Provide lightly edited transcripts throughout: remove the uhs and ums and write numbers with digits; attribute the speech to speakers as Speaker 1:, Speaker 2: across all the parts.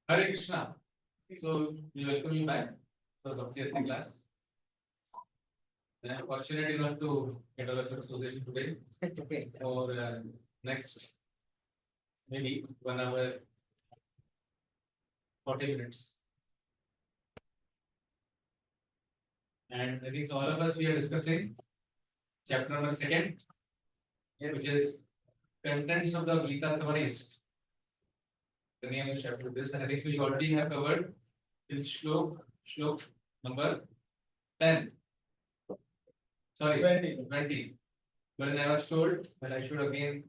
Speaker 1: Hare Krishna. So we welcome you back for the CSC class. And I'm fortunate enough to get our association today for next maybe 1 hour 40 minutes. And I think all of us we are discussing chapter number 2, which is contents of the Gita summarized. The name of chapter this, and I think so you already have covered in shlok number 10. Sorry, 20. But I was told that I should again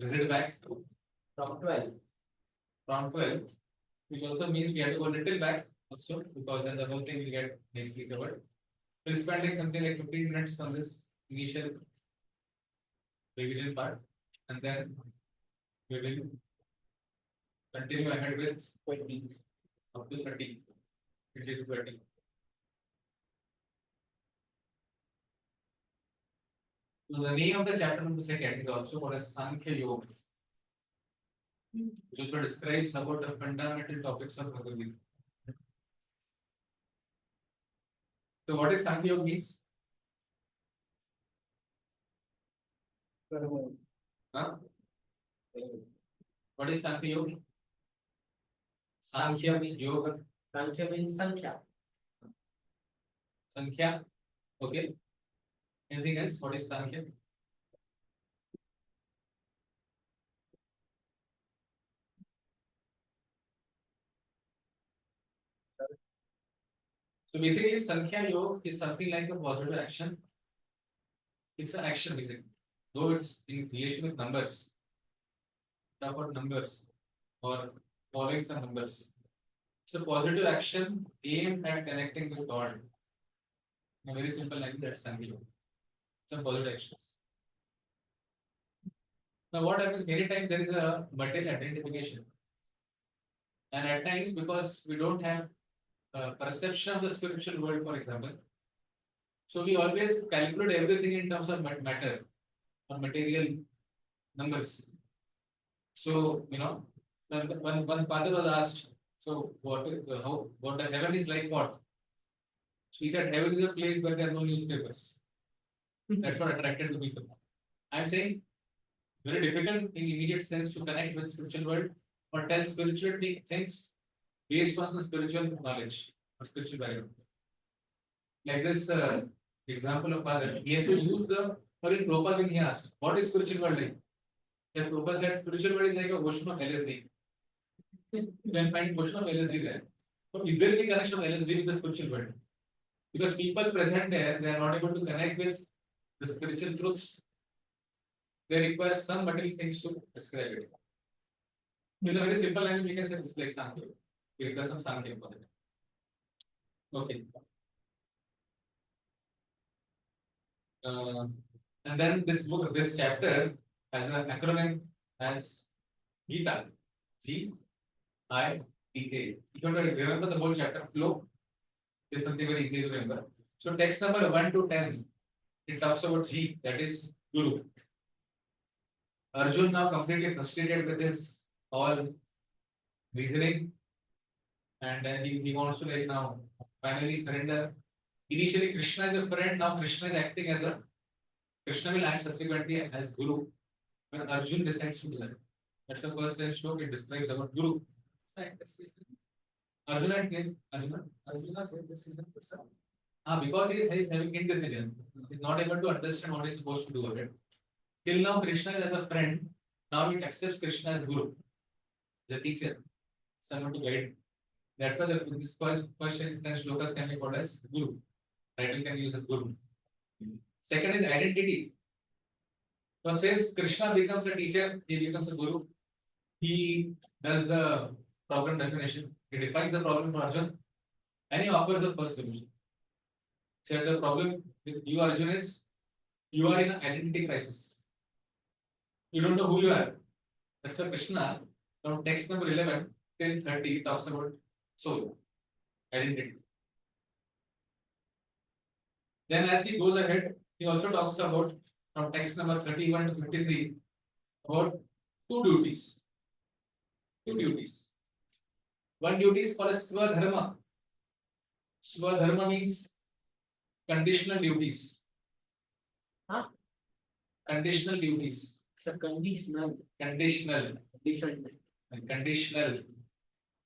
Speaker 1: visit back
Speaker 2: From 12.
Speaker 1: from 12, which also means we have to go a little back also because then the whole thing will get nicely covered. We'll spend like something like 15 minutes on this initial revision part, and then we will continue ahead with 20 up to 30, 20 to 30. So the name of the chapter number 2 is also called as Sankhya Yoga, which also describes about the fundamental topics of Bhagavad Gita. So what is Sankhya Yoga means? Huh? What is Sankhya Yoga?
Speaker 2: Sankhya means
Speaker 1: Yoga.
Speaker 2: Sankhya means Sankhya.
Speaker 1: Sankhya. Okay. Anything else? What is Sankhya? So basically, Sankhya Yoga is something like a positive action. It's an action basically. Though it's in relation with numbers. Talk about numbers or following some numbers. It's a positive action aimed at connecting with God. In a very simple language, that's Sankhya Yoga. Some positive actions. Now, what happens many times there is a material identification, and at times because we don't have perception of the spiritual world, for example, so we always calculate everything in terms of matter or material numbers. So when one father was asked, so what the heaven is like what? So he said heaven is a place where there are no newspapers. That's what attracted the people. I'm saying very difficult in immediate sense to connect with spiritual world or tell spiritual things based on some spiritual knowledge or spiritual background. Like this example of father, he has to use the or in Prabhupada when he asked, what is spiritual world like? Then Prabhupada said spiritual world is like a ocean of LSD. You can find ocean of LSD there. So is there any connection of LSD with the spiritual world? Because people present there, they are not able to connect with the spiritual truths. They require some material things to describe it. In a very simple language, we can say this like Sankhya. We require some Sankhya for it. Okay. And then this book, this chapter has an acronym as Gita. G-I-T-A. If you want to remember the whole chapter flow, is something very easy to remember. So text number 1 to 10, it talks about G, that is Guru. Arjun now completely frustrated with his all reasoning, and he wants to like now finally surrender. Initially, Krishna is a friend, now Krishna is acting as a Krishna will act subsequently as Guru when Arjun decides to do that. That's the first shlok, it describes about Guru. Arjuna said decision. Because he is having indecision, he is not able to understand what he is supposed to do with it. Till now, Krishna is as a friend. Now he accepts Krishna as Guru, the teacher, someone to guide. That's why this first 10 shlokas can be called as Guru. Title can be used as Guru. Second is identity. So since Krishna becomes a teacher, he becomes a Guru. He does the problem definition. He defines the problem for Arjun and he offers the first solution. So the problem with you, Arjun, is you are in an identity crisis. You don't know who you are. That's why Krishna, from text number 11 till 30, talks about soul, identity. Then as he goes ahead, he also talks about from text number 31 to 53 about two duties. One duty is called as Swadharma. Swadharma means conditional duties.
Speaker 2: Huh?
Speaker 1: Conditional duties.
Speaker 2: The conditional.
Speaker 1: Conditional.
Speaker 2: Conditional.
Speaker 1: Conditional.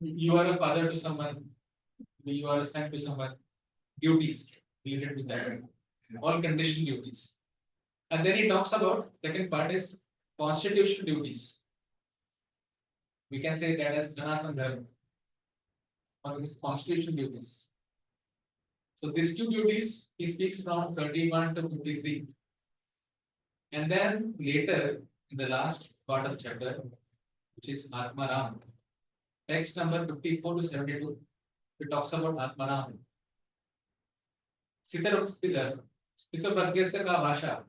Speaker 1: You are a father to someone. You are a son to someone. Duties related with that. All conditional duties. And then he talks about second part is constitutional duties. We can say that as Sanatana Dharma or his constitutional duties. So these two duties he speaks from 31 to 53. And then later in the last part of chapter, which is Atmaram, text number 54 to 72, it talks about Atmaram. Sthita Pragyasya ka Bhasha.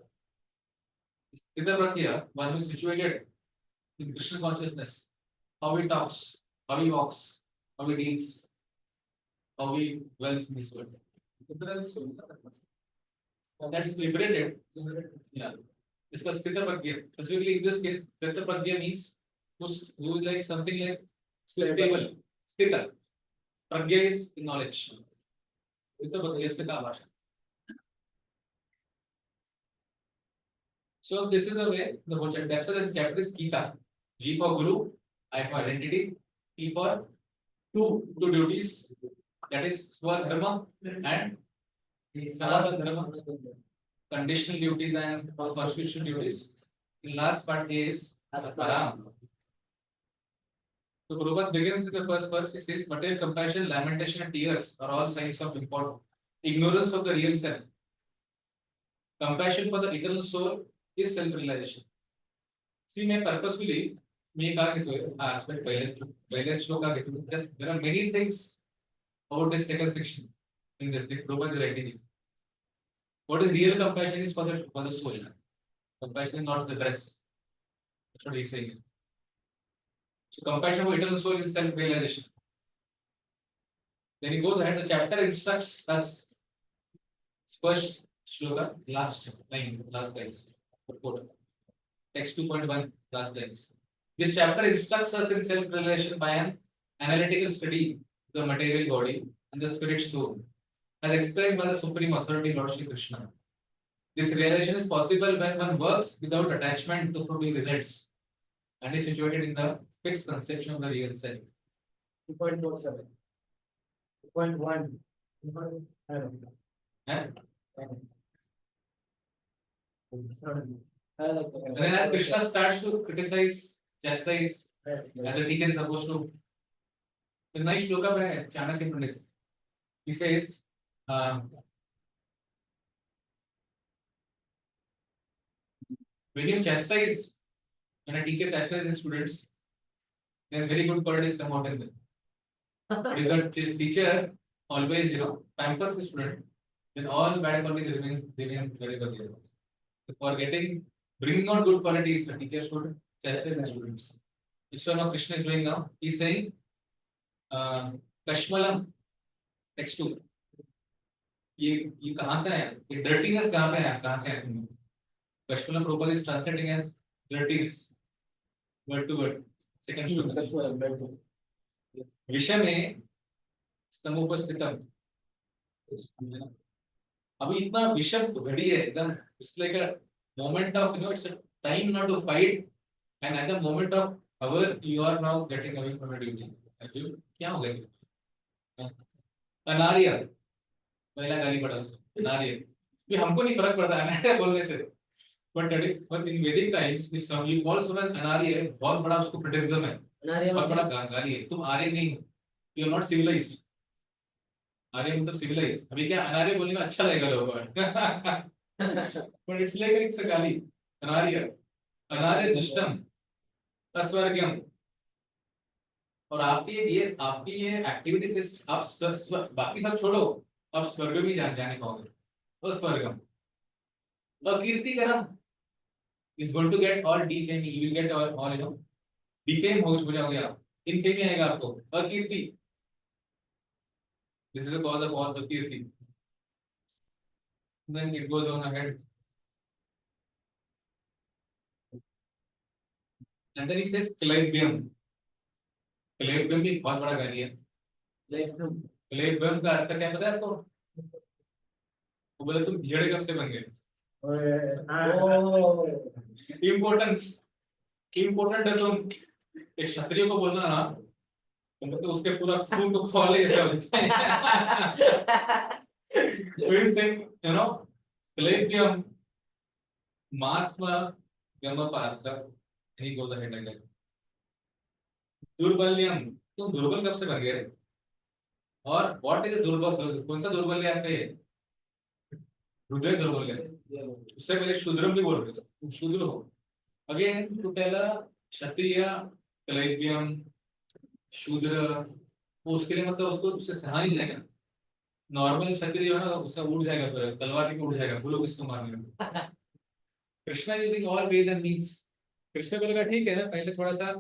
Speaker 1: Sthita Pragya, one who is situated in Krishna consciousness, how he talks, how he walks, how he deals, how he dwells in this world. That's liberated. Yeah. It's called Sthita Pragya. Specifically in this case, Sthita Pragya means who is like something like stable. Sthita. Pragya is knowledge. Sthita Pragyasya ka Bhasha. So this is the way the whole chapter. That's why the chapter is Gita. G for Guru, I for identity, T for two duties. That is Swadharma and Sanatana Dharma, conditional duties and constitutional duties. The last part is Param. So Prabhupada begins with the first verse. He says, material compassion, lamentation, and tears are all signs of ignorance of the real self. Compassion for the eternal soul is self-realization. See, मैं purposefully मी कहा घेतोय हा aspect पहिले श्लोका घेतोय. There are many things about this second section in this thing. Prabhupada is writing it. What is real compassion is for the soul. Compassion is not for the dress. That's what he's saying. So compassion for eternal soul is self-realization. Then he goes ahead. The chapter instructs us. First shloka, last lines. Text 2.1, last lines. This chapter instructs us in self-realization by an analytical study of the material body and the spirit soul, as explained by the Supreme Authority, Lord Shri Krishna. This realization is possible when one works without attachment to fruiting results and is situated in the fixed conception of the real self.
Speaker 2: 2.47. 2.1.
Speaker 1: And
Speaker 2: And
Speaker 1: then as Krishna starts to criticize, chastise, as a teacher is supposed to. The nice shloka by Chanakya Pandit. He says, when you chastise, when a teacher chastises his students, then very good qualities come out in them. If the teacher always, pampers the student, then all bad qualities remain very good. For bringing out good qualities, the teacher should chastise the students. It's what Krishna is doing now. He's saying, Kashmalam, text 2. ये कहाँ से आया? ये dirtiness कहाँ पे आया? कहाँ से आया तुम? Kashmalam Prabhupada is translating as dirtiness. Word to word. Second shloka. विषय में स्तंभोपस्थितम. अभी इतना विषम घड़ी है एकदम. It's like a moment of, it's a time not to fight, and at the moment of hour you are now getting away from your duty. Actually, क्या हो गया? अनार्य, पहला गाली पड़ा उसको. अनार्य. ये हमको नहीं फर्क पड़ता अनार्य बोलने से. But in Vedic times, if you call someone अनार्य, बहुत बड़ा उसको criticism है. बहुत बड़ा गाली है. तुम आर्य नहीं, you are not civilized. आर्य मतलब civilized. अभी क्या अनार्य बोलने में अच्छा लगेगा लोगों को. But it's like it's a गाली. अनार्य, अनार्य दुष्टम, अस्वर्ग्यम. और आपकी ये एक्टिविटी से आप बाकी सब छोड़ो, आप स्वर्ग भी जाने पाओगे. अस्वर्गम, अकीर्तिकरम is going to get all defame. You will get all defame हो जाओगे आप. इनफेमी आएगा आपको. अकीर्ति, this is the cause of all अकीर्ति. Then it goes on ahead. And then he says Clybium. क्लेबम भी बहुत बड़ा गाली है। क्लेबम का अर्थ क्या पता है आपको? वो बोले तुम भिजड़े कब से बन गए। इम्पोर्टेंस, इम्पोर्टेंट है तुम। एक क्षत्रिय को बोलना ना तो उसके पूरा खून को खोले जैसा होता है। Please think, you know, Palladium, Masma, Gamma Parthra, and he goes ahead like that. दुर्बल्यम, तुम दुर्बल कब से बन गए? और व्हाट इज दुर्बल, कौन सा दुर्बल्य आपका ये? हृदय दुर्बल्य। उससे पहले शूद्रम भी बोल रहे थे, तुम शूद्र हो। अगेन टू टेल अ क्षत्रिय, प्लेबियम, शूद्र, वो उसके लिए मतलब उसको उससे सहा नहीं जाएगा। नॉर्मल क्षत्रिय हो ना उसका उड़ जाएगा, फिर तलवार भी उड़ जाएगा, बोलो किसको मारने में। Krishna using all ways and means. Krishna को लगा ठीक है ना, पहले थोड़ा सा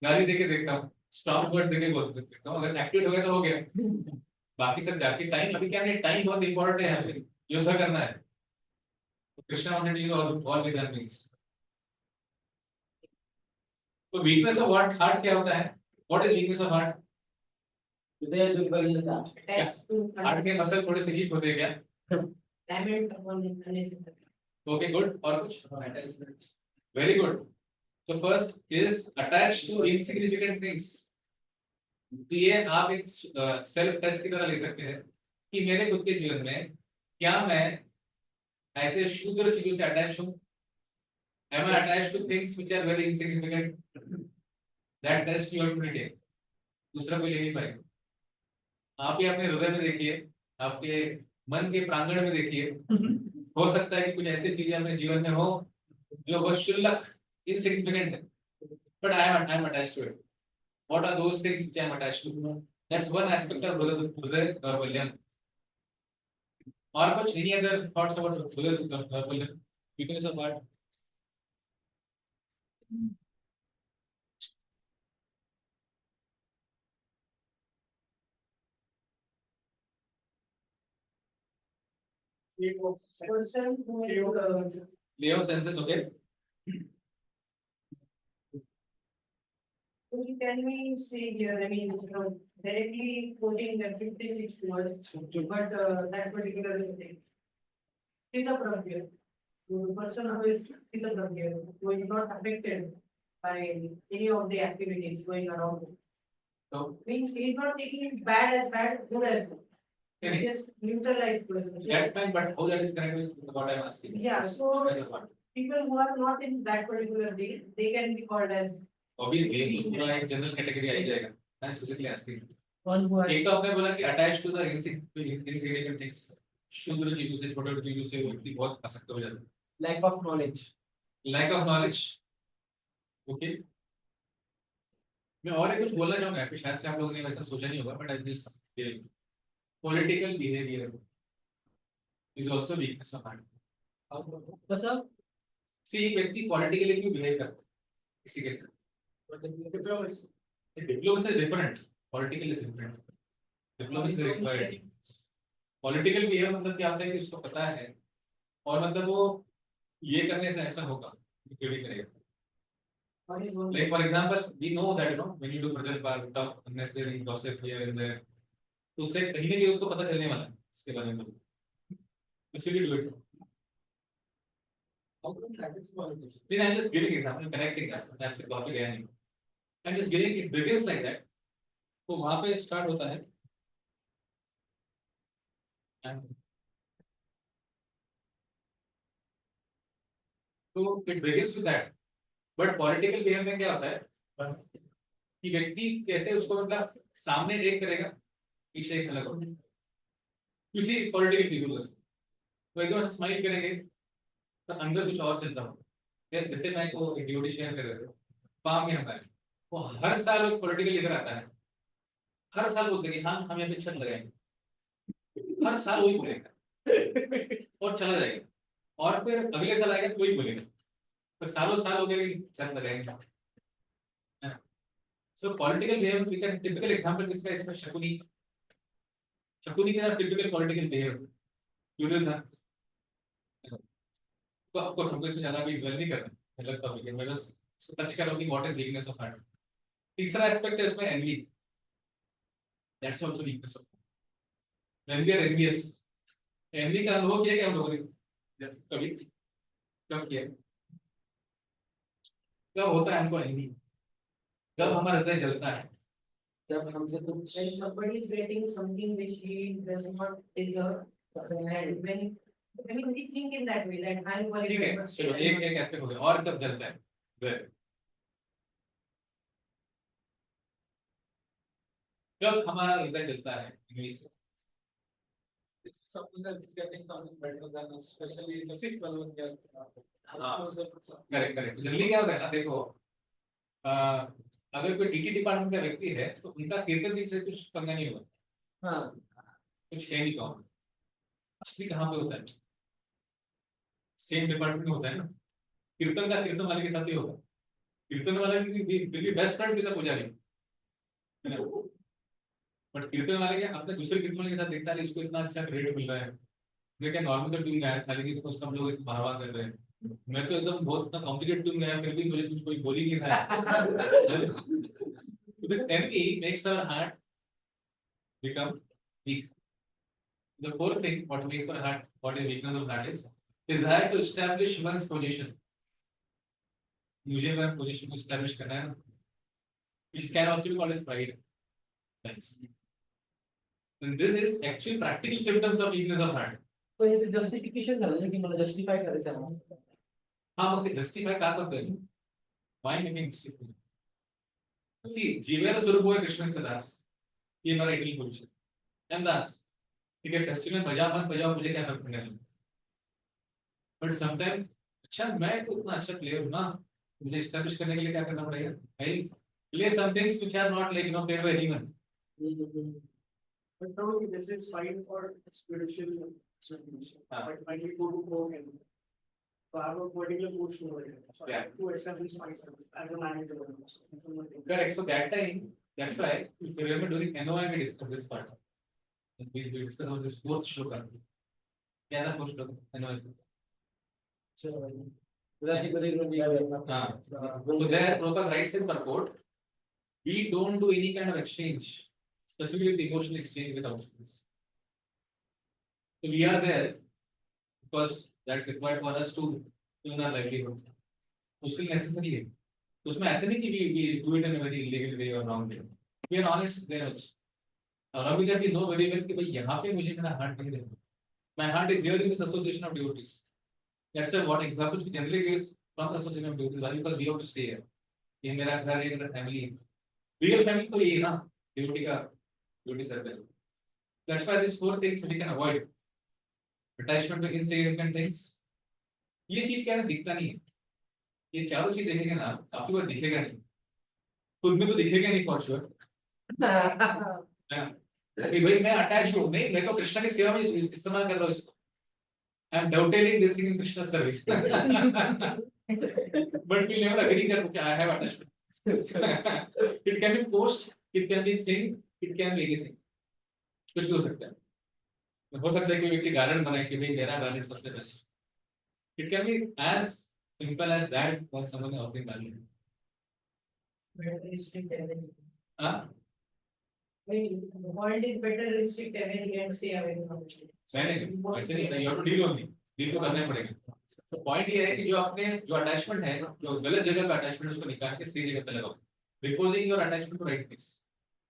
Speaker 1: गाली देके देखता हूँ, स्टॉप वर्ड्स देके बोल देखता हूँ, अगर एक्टिवेट हो गया तो हो गया। बाकी सब जाके टाइम, अभी क्या है, टाइम बहुत इंपॉर्टेंट है यहाँ पे, युद्ध करना है। तो Krishna wanted to use all ways and means. तो वीकनेस ऑफ हार्ट क्या होता है? What is weakness of heart?
Speaker 2: हृदय दुर्बलता।
Speaker 1: हार्ट के मसल थोड़े से वीक होते हैं क्या? ओके गुड, और कुछ? Very good. So first is attached to insignificant things. तो ये आप एक सेल्फ टेस्ट की तरह ले सकते हैं कि मेरे खुद के जीवन में क्या मैं ऐसे शूद्र चीजों से अटैच हूँ? Am I attached to things which are very insignificant? That test you have to take. दूसरा कोई ले नहीं पाएगा। आप ही अपने हृदय में देखिए, आपके मन के प्रांगण में देखिए, हो सकता है कि कुछ ऐसी चीजें अपने जीवन में हो जो बहुत शुल्लक, insignificant है, but I am attached to it. What are those things which I am attached to? That's one aspect of Hridaya Daurbalya. Or कुछ any other thoughts about Hridaya Daurbalya? Weakness of heart?
Speaker 2: Person who is
Speaker 1: Leo senses, okay?
Speaker 2: can we say here, I mean, directly quoting the 56 words, but that particular thing. Sthitaprajna, the person who is Sthitaprajna, who is not affected by any of the activities going around him.
Speaker 1: So,
Speaker 2: Means he is not taking it bad as bad, good as good.
Speaker 1: Any-
Speaker 2: It's just neutralized person.
Speaker 1: that's fine, but how that is connected with what I am asking?
Speaker 2: Yeah, so
Speaker 1: As a part.
Speaker 2: people who are not in that particular thing, they can be called as
Speaker 1: Obviously, ये तो पूरा एक general category आ ही जाएगा। मैं specifically asking.
Speaker 2: one who
Speaker 1: एक तो आपने बोला कि attach to the insignificant things, शुद्र चीजों से, छोटे छोटे चीजों से व्यक्ति बहुत आसक्त हो जाता है।
Speaker 2: lack of knowledge.
Speaker 1: Lack of knowledge, okay. मैं और एक कुछ बोलना चाहूंगा, कि शायद से आप लोगों ने वैसा सोचा नहीं होगा, but I this political behaviour is also weakness of heart.
Speaker 2: कसं?
Speaker 1: सी एक व्यक्ति पॉलिटिकली क्यों बिहेव करता है किसी के साथ?
Speaker 2: Diplomacy.
Speaker 1: Diplomacy is different, political is different. Diplomacy is required. Political behave मतलब क्या होता है कि उसको पता है, और मतलब वो ये करने से ऐसा होगा, क्यों भी करेगा। Like for example, we know that you know when you do project work, tough, unnecessary gossip here and there, तो उससे कहीं ना कहीं उसको पता चलने वाला है इसके बारे में, इसीलिए do it. Then I'm just giving example, connecting that the topic है नहीं. I'm just giving it begins like that. तो वहाँ पे start होता है. तो it begins with that. But political behavior में क्या होता है कि व्यक्ति कैसे उसको मतलब सामने एक करेगा, पीछे एक अलग होगा। किसी पॉलिटिकल फिगर तो एकदम से स्माइल करेंगे तो अंदर कुछ और चल रहा होगा। जैसे मैं को एक ड्यूटी शेयर कर रहे थे, पाम में हमारे वो हर साल एक पॉलिटिकल लीडर आता है, हर साल बोलते हैं कि हाँ हम यहाँ पे छत लगाएंगे, हर साल वही बोलेगा और चला जाएगा, और फिर अगले साल आएगा तो वही बोलेगा, पर सालों साल हो गए छत लगाएंगे। So political behaviour we can typical example किसका इसमें शकुनी, शकुनी का टिपिकल पॉलिटिकल बिहेवियर यूनियन था। तो ऑफ कोर्स हमको इसमें ज्यादा भी वेल नहीं करना, अलग टॉपिक है, मैं बस टच कर रहा हूं कि what is weakness of heart. तीसरा एस्पेक्ट है उसमें envy, that's also weakness of when we are envious. Envy का अनुभव किया क्या हम लोगों ने? कभी कब किया? कब होता है हमको एनवी? कब हमारा हृदय जलता है?
Speaker 3: जब हमसे कुछ
Speaker 2: When somebody is getting something which he does not deserve, and when we think in that way that I am
Speaker 1: ठीक है,
Speaker 2: qualified, but
Speaker 1: चलो
Speaker 2: still I am
Speaker 1: एक
Speaker 2: not.
Speaker 1: एक एस्पेक्ट हो गया। और कब जलता है? Where? कब हमारा हृदय जलता है इंग्लिश से?
Speaker 3: something that is getting something better than us, especially in the sequel when they are
Speaker 1: हाँ, करेक्ट करेक्ट। जनरली क्या होता है ना, देखो अगर कोई डीटी डिपार्टमेंट का व्यक्ति है तो उनका कीर्तन जी से कुछ पंगा नहीं होगा,
Speaker 3: हाँ
Speaker 1: कुछ है नहीं कौन। असली कहाँ पे होता है? सेम डिपार्टमेंट में होता है ना। कीर्तन का कीर्तन वाले के साथ ही होगा। कीर्तन वाला भी बेस्ट फ्रेंड भी था पुजारी, है ना। बट कीर्तन वाले के अपने दूसरे कीर्तन वाले के साथ देखता है इसको इतना अच्छा ग्रेड मिल रहा है, देखिए नॉर्मल तो ट्यून गाया था लेकिन तो सब लोग वाह कर रहे हैं, मैं तो एकदम बहुत इतना कॉम्प्लिकेटेड ट्यून गाया फिर भी मुझे कुछ कोई बोल ही नहीं रहा है। This envy makes our heart become weak. The fourth thing what makes our heart, what is weakness of heart is desire to establish one's position। मुझे मेरा पोजीशन को establish करना है ना, which can also be called as pride। Thanks। And this is actually practical symptoms of weakness of heart।
Speaker 3: तो हे justification झालं ना की मला जस्टिफाय करायचं आहे
Speaker 1: हाँ मग ते justify का करतोय? Why making justify? See, जीवेर स्वरूप है कृष्ण का दास, ये मेरा ideal position। I'm दास, ठीक है, फेस्टिवल में बजा मत बजाओ मुझे क्या फर्क पड़ेगा। बट समटाइम अच्छा मैं तो इतना अच्छा प्लेयर हूँ ना, मुझे एस्टैब्लिश करने के लिए क्या करना पड़ेगा? I play some things which are not like played by anyone.
Speaker 3: But probably this is fine for spiritual transformation. But when we go to work and so I have a particular portion over here. So I have to establish myself as a manager.
Speaker 1: Correct. So that time, that's why if you remember during NOI we discussed this part। We discussed about this fourth shloka। क्या था fourth shloka? NOI। हाँ, so there Prabhupada writes in purport, we don't do any kind of exchange, specifically emotional exchange with outsiders। So we are there because that's required for us to earn our livelihood। उसके लिए necessary है। तो उसमें ऐसे नहीं कि we do it in a very illegal way or wrong way। We are honest there also। और अभी जब we know very well कि भाई यहाँ पे मुझे मेरा heart नहीं देना। My heart is here in this association of devotees। That's why what examples we generally give from the association of devotees, why? Because we have to stay here। ये मेरा घर है, मेरा family है। Real family तो यही है ना, devotee का devotee circle। That's why these four things we can avoid। Attachment to insignificant things। ये चीज क्या है ना, दिखता नहीं है। ये चारों चीज देखेंगे ना, आपको बार दिखेगा नहीं। खुद में तो दिखेगा नहीं फॉर श्योर। कि भाई मैं अटैच हूँ, नहीं मैं तो कृष्णा की सेवा में इस्तेमाल कर रहा हूँ इसको। I am doubting this thing in Krishna service। But we'll never agree that okay, I have attachment। It can be post, it can be thing, it can be anything। कुछ भी हो सकता है। हो सकता है कि व्यक्ति गार्डन बनाए कि भाई मेरा गार्डन सबसे best. It can be as simple as that when someone is offering garden।
Speaker 2: Better restrict everything.
Speaker 1: हाँ,
Speaker 2: I mean, the point is better restrict everything and stay away from it.
Speaker 1: मैंने ऐसे नहीं, you have to deal only, deal तो करना ही पड़ेगा। तो point ये है कि जो आपने जो अटैचमेंट है, जो गलत जगह का अटैचमेंट उसको निकाल के सही जगह पे लगाओ। Reposing your attachment to right place,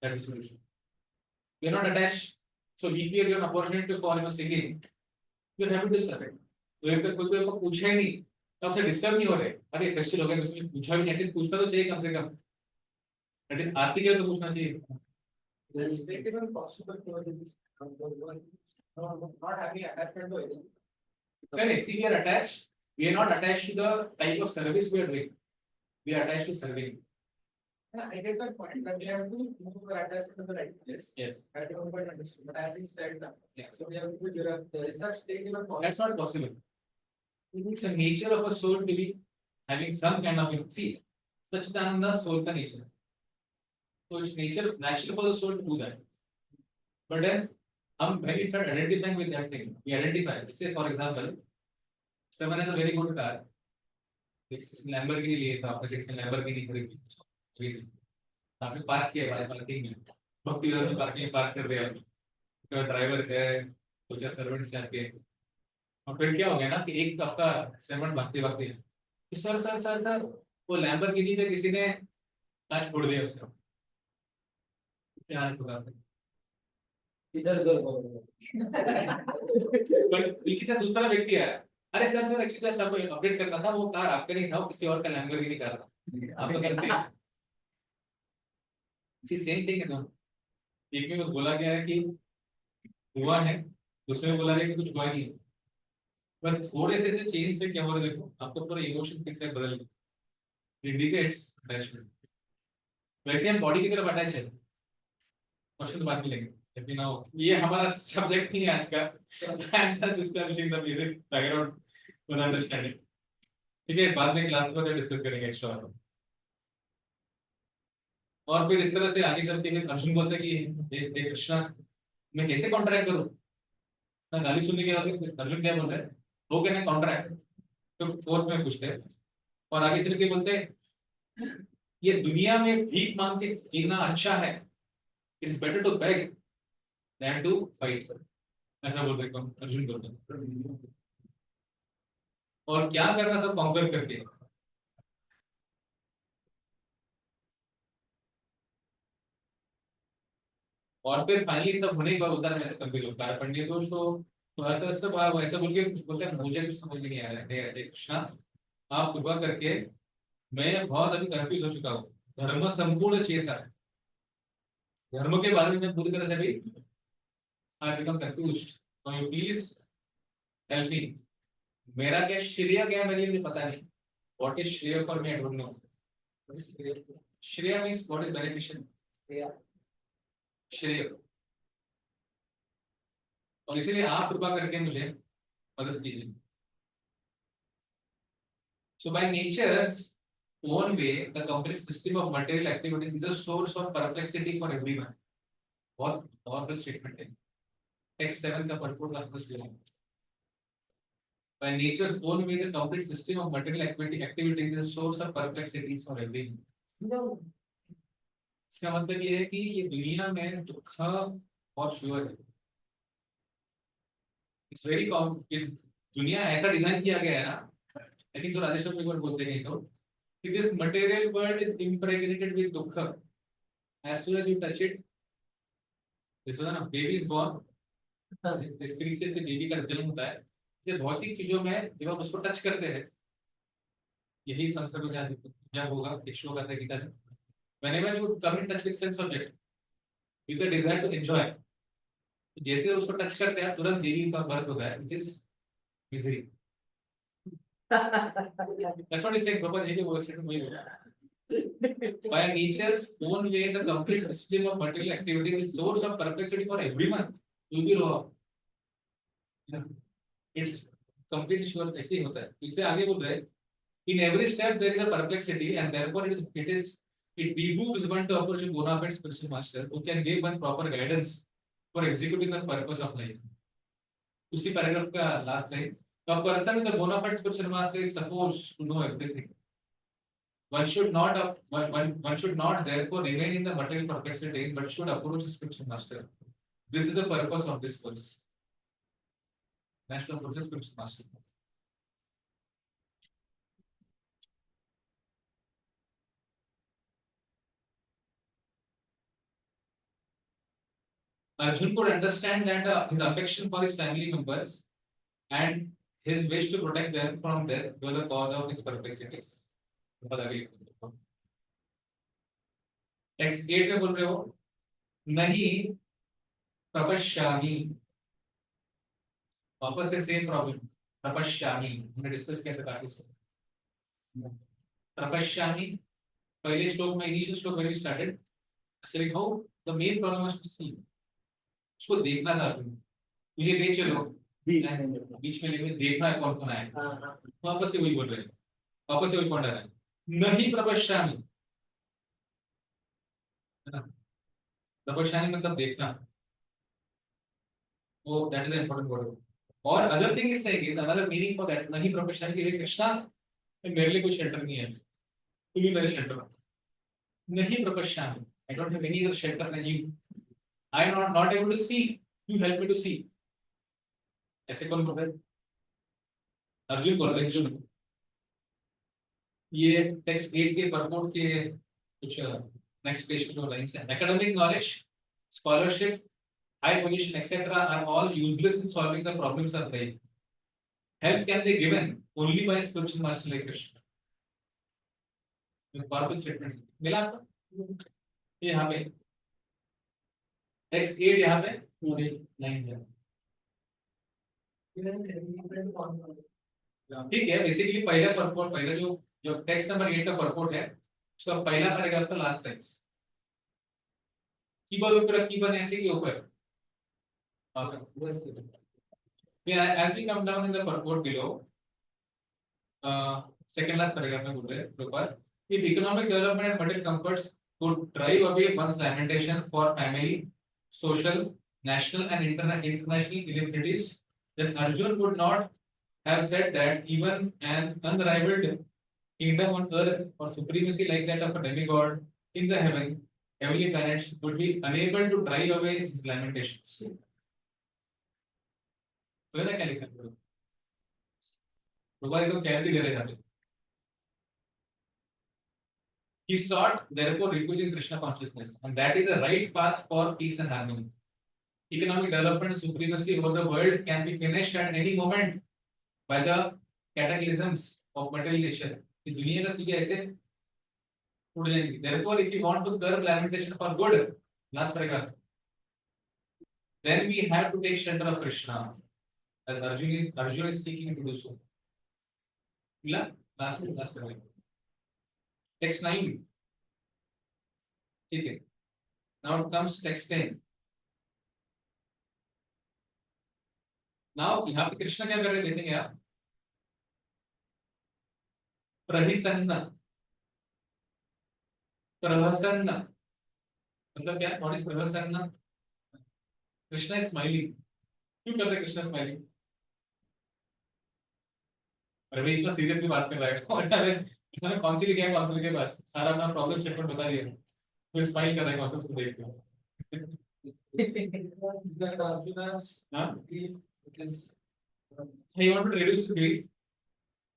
Speaker 1: that is the solution। You are not attached, so if you have an opportunity for singing, you are happy to serve it। तो एक कोई आपको पूछे ही नहीं, तो आपसे डिस्टर्ब नहीं हो रहे। अरे फेस्टिवल हो गया, उसमें पूछा भी नहीं, एटलीस्ट पूछना तो चाहिए कम से कम। एटलीस्ट आरती के लिए तो पूछना चाहिए।
Speaker 3: There is even possible for this not having attachment to anything.
Speaker 1: नहीं, see we are attached, we are not attached to the type of service we are doing, we are attached to serving।
Speaker 3: Yeah, I get that point, that we have to move our attachment to the right place.
Speaker 1: Yes,
Speaker 3: I don't quite understand, but as he said that,
Speaker 1: yeah,
Speaker 3: so we have to do there is such state even for.
Speaker 1: that's not possible। It's a nature of a soul to be having some kind of, see, Satchidananda soul का nature, so it's nature natural for the soul to do that। But then हम when we start identifying with that thing, we identify, say for example, someone has a very good car, एक Lamborghini लिए, so आपने एक Lamborghini खरीदी, आपने park किया है parking में, भक्ति विलास में पार्किंग पार्क कर दिया, तो ड्राइवर है, कुछ सर्वेंट्स हैं आपके, और फिर क्या हो गया ना कि एक आपका सर्वेंट भागते भागते है कि सर सर सर सर वो लैम्बोर्गिनी पे किसी ने कांच फोड़ दिया उसका, क्या हालत होगा आपका?
Speaker 3: इधर उधर
Speaker 1: बट पीछे से दूसरा व्यक्ति आया, अरे सर सर एक्चुअली जस्ट आपको अपडेट करना था, वो कार आपका नहीं था, वो किसी और का लैम्बोर्गिनी कार था, आपका कैसे सी सेम थिंग है। तो एक में बस बोला गया है कि हुआ है, दूसरे में बोला गया कि कुछ हुआ नहीं है। बस थोड़े से चेंज से क्या हो रहा है, देखो आपको पूरा इमोशन कितने बदल गए, इंडिकेट्स अटैचमेंट। वैसे हम बॉडी की तरफ अटैच है, क्वेश्चन तो बाद में लेंगे, लेकिन नाउ ये हमारा सब्जेक्ट नहीं है आज का, answer system is the basic background for understanding. ठीक है, बाद में क्लास में डिस्कस करेंगे एक्स्ट्रा। और फिर इस तरह से आगे चलते फिर अर्जुन बोलता है कि हे कृष्णा, मैं कैसे कॉन्ट्रैक्ट करूं, मैं गाली सुनने के बाद फिर अर्जुन क्या बोल रहा है, वो कहना कॉन्ट्रैक्ट, तो फोर्थ में पूछते हैं और आगे चल के बोलते हैं ये दुनिया में भीख मांग के जीना अच्छा है, it is better to beg than to fight, ऐसा बोल रहे हैं अर्जुन बोलते हैं। और क्या करना सब कॉन्कर करके। और फिर फाइनली सब होने के बाद होता है कंफ्यूज होता है पंडित दोष तो हर सब आप ऐसा बोल के बोलते हैं मुझे कुछ समझ में नहीं आ रहा है, हे कृष्णा आप कृपा करके, मैं बहुत अभी कंफ्यूज हो चुका हूँ, धर्म संपूर्ण चेता है, धर्म के बारे में मैं पूरी तरह से अभी I become confused, so you please help me, मेरा क्या श्रेय क्या है मेरे लिए मुझे पता नहीं, व्हाट इज श्रेय for me I don't know, श्रेय मींस व्हाट इज बेनिफिशियल, श्रेय, और इसीलिए आप कृपा करके मुझे मदद कीजिए। So by nature's own way, the complete system of material activities is a source of perplexity for everyone. बहुत powerful statement है। Text 7 का purport आपको समझना है। By nature's own way, the complete system of material activities is a source of perplexities for everyone. इसका मतलब ये है कि ये दुनिया में दुख और श्योर है। It's very common, इस दुनिया ऐसा डिजाइन किया गया है ना, लेकिन जो राजेश्वर एक बार बोलते हैं तो कि this material world is impregnated with dukha, as soon as you touch it, जैसे ना baby is born, इस तरीके से बेबी का जन्म होता है, ये भौतिक चीजों में जब हम उसको टच करते हैं, यही संस्कृत में जब होगा एक श्लोक आता है गीता में, whenever you come in touch with sense object with the desire to enjoy, जैसे उसको टच करते हैं तुरंत बेबी का बर्थ होता है, which is misery. That's what he's saying. Prabhupada जी के वो statement वही बोला। By nature's own way, the complete system of material activities is source of perplexity for everyone. You भी रहो। It's completely sure ऐसे ही होता है। इसलिए आगे बोल रहे हैं, in every step there is a perplexity and therefore it behooves one to approach a bona fide spiritual master who can give one proper guidance for executing the purpose of life. उसी paragraph का last line, a person with a bona fide spiritual master is supposed to know everything. One should not therefore remain in the material perplexities, but should approach a spiritual master. This is the purpose of this course. National approach a spiritual master. Arjun could understand that his affection for his family members and his wish to protect them from death were the cause of his perplexities. Text 8 में बोल रहे हो, नहीं तपस्यामि, वापस से same problem, तपस्यामि हमने discuss किया था काफी से। तपस्यामि पहले श्लोक में, इनिशियल श्लोक में स्टार्टेड ऐसे लिखो, the main problem was to see, उसको देखना था अर्जुन, मुझे ले चलो बीच में लेके देखना है कौन कौन आए, वापस से वही बोल रहे हैं, वापस से वही पॉइंट आ रहा है, नहीं प्रपश्यामि, है ना, प्रपश्यामि मतलब देखना, वो दैट इज इंपॉर्टेंट वर्ड। और other thing is saying is another meaning for that, नहीं प्रपश्यामि के लिए कृष्णा मेरे लिए कोई शेल्टर नहीं है, तू भी मेरे शेल्टर हो, nahi prapashyami. I don't have any other shelter than you. I am not able to see. You help me to see. ऐसे कौन बोल रहा है? अर्जुन बोल रहा है कृष्ण को। ये टेक्स्ट 8 के परपोर्ट के कुछ नेक्स्ट पेज पे जो लाइंस है, academic knowledge, scholarship, high position, etc. are all useless in solving the problems of life. Help can be given only by spiritual master like Krishna. With powerful statements. मिला आपको? ये यहाँ पे text 8 यहाँ पे पूरी लाइन है। ठीक है, बेसिकली पहला परपोर्ट, पहला जो टेक्स्ट नंबर 8 का परपोर्ट है उसका पहला पैराग्राफ का लास्ट टेक्स्ट कीबोर्ड ऐसे के ऊपर। As we come down in the purport below, second last paragraph में बोल रहे हैं proper, if economic development and material comforts could drive away one's lamentation for family, social, national and international inequalities, then Arjun would not have said that even an unrivaled kingdom on earth or supremacy like that of a demigod in the heavenly planets would be unable to drive away his lamentations. तो है ना क्या लिखा है? दोबारा एकदम clarity दे रहे हैं। He sought therefore refuge in Krishna consciousness, and that is the right path for peace and harmony. Economic development and supremacy over the world can be finished at any moment by the cataclysms of material nature. इस दुनिया का चीजें ऐसे उड़ जाएंगी। Therefore, if you want to curb lamentation for good, last paragraph, then we have to take shelter of Krishna, as Arjun is seeking to do so. Last paragraph. Text 9. ठीक है। Now it comes text 10. Now यहाँ पे कृष्ण क्या कर रहे हैं देखेंगे आप। प्रहिसन्न, प्रहसन्न मतलब क्या? What is प्रहसन्न? Krishna is smiling. क्यों कर रहे हैं कृष्ण स्माइलिंग? अरे भाई इतना सीरियसली बात कर रहा है इसने कौन सी लिखी है, कौन सी लिखी है, बस सारा अपना प्रॉब्लम स्टेटमेंट बता दिया, फिर स्माइल कर रहा है कौन सा उसको देख के। हाँ, he wanted to reduce his grief.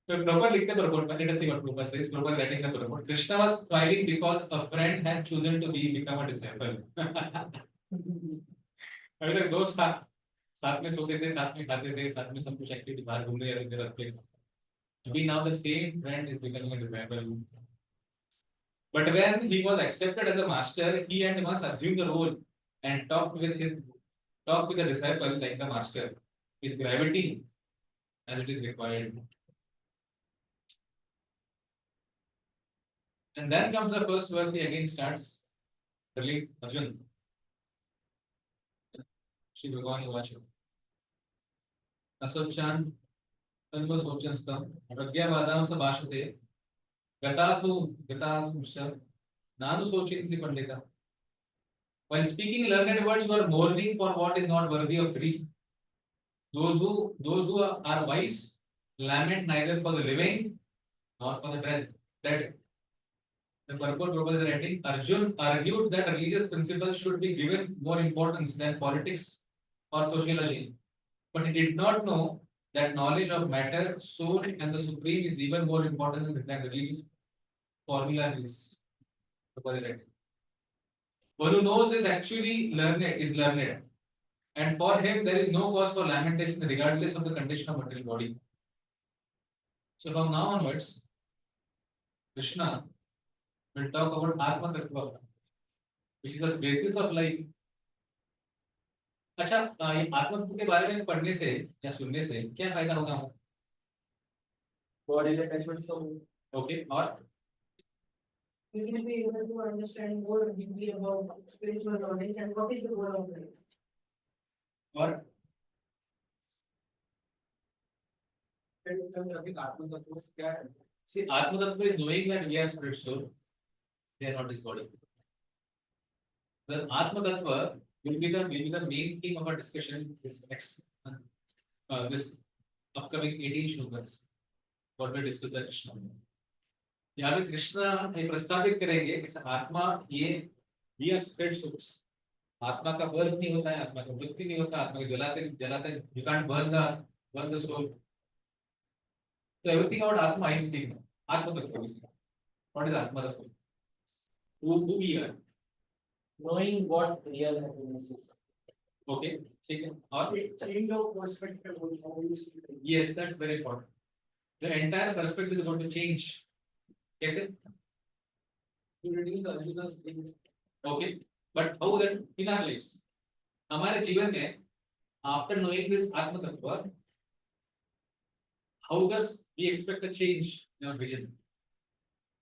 Speaker 1: So Prabhupada लिखते हैं Prabhupada, let us see what Prabhupada says. Prabhupada writing the Prabhupada. Krishna was smiling because a friend had chosen to become a disciple. अभी तक दोस्त था, साथ में सोते थे, साथ में खाते थे, साथ में सब कुछ एक्टिविटी बाहर घूमने जाते थे। अभी now the same friend is becoming a disciple. But when he was accepted as a master, he at once assumed the role and talked with the disciple like the master, with gravity as it is required. And then comes the first verse. He again starts telling Arjun, Shri Bhagavan Vacha. Asochan तन्व सोचनस्तम प्रज्ञावादां स भाषते गतासु मिश्र नानु सोचिन्ति Pandita. While speaking learned word, you are mourning for what is not worthy of grief. Those who are wise lament neither for the living nor for the dead. The purport Prabhupada is writing, Arjun argued that religious principles should be given more importance than politics or sociology, but he did not know that knowledge of matter, soul, and the supreme is even more important than religious formulas. One who knows this actually is learned, and for him there is no cause for lamentation regardless of the condition of material body. So from now onwards, Krishna will talk about Atma Tattva, which is the basis of life. अच्छा, ये आत्म तत्व के बारे में पढ़ने से या सुनने से क्या फायदा होगा हमको?
Speaker 3: Body attachments का
Speaker 1: ओके, और
Speaker 2: We will be able to understand more deeply about spiritual knowledge and what is the goal of life.
Speaker 1: और
Speaker 3: आत्म तत्व क्या है?
Speaker 1: see, आत्म तत्व is knowing that we are spirit soul, they are not this body. The आत्म तत्व will be the main theme of our discussion this next this upcoming 18 shlokas. What we discuss by Krishna. यहाँ पे कृष्ण ये प्रस्तावित करेंगे कि आत्मा ये we are spirit souls. आत्मा का बर्थ नहीं होता है, आत्मा का मृत्यु नहीं होता, आत्मा को जलाते जलाते you can't burn the soul. So everything about आत्मा I am speaking. आत्मा तत्व basically. What is आत्मा तत्व? Who we are.
Speaker 4: Knowing what real happiness is.
Speaker 1: Okay, ठीक है. और
Speaker 3: Change of perspective on how you see things.
Speaker 1: yes, that's very important. The entire perspective is going to change. कैसे?
Speaker 4: To reduce Arjuna's things.
Speaker 1: Okay, but how that in our lives? हमारे जीवन में after knowing this आत्म तत्व, how does we expect a change in our vision?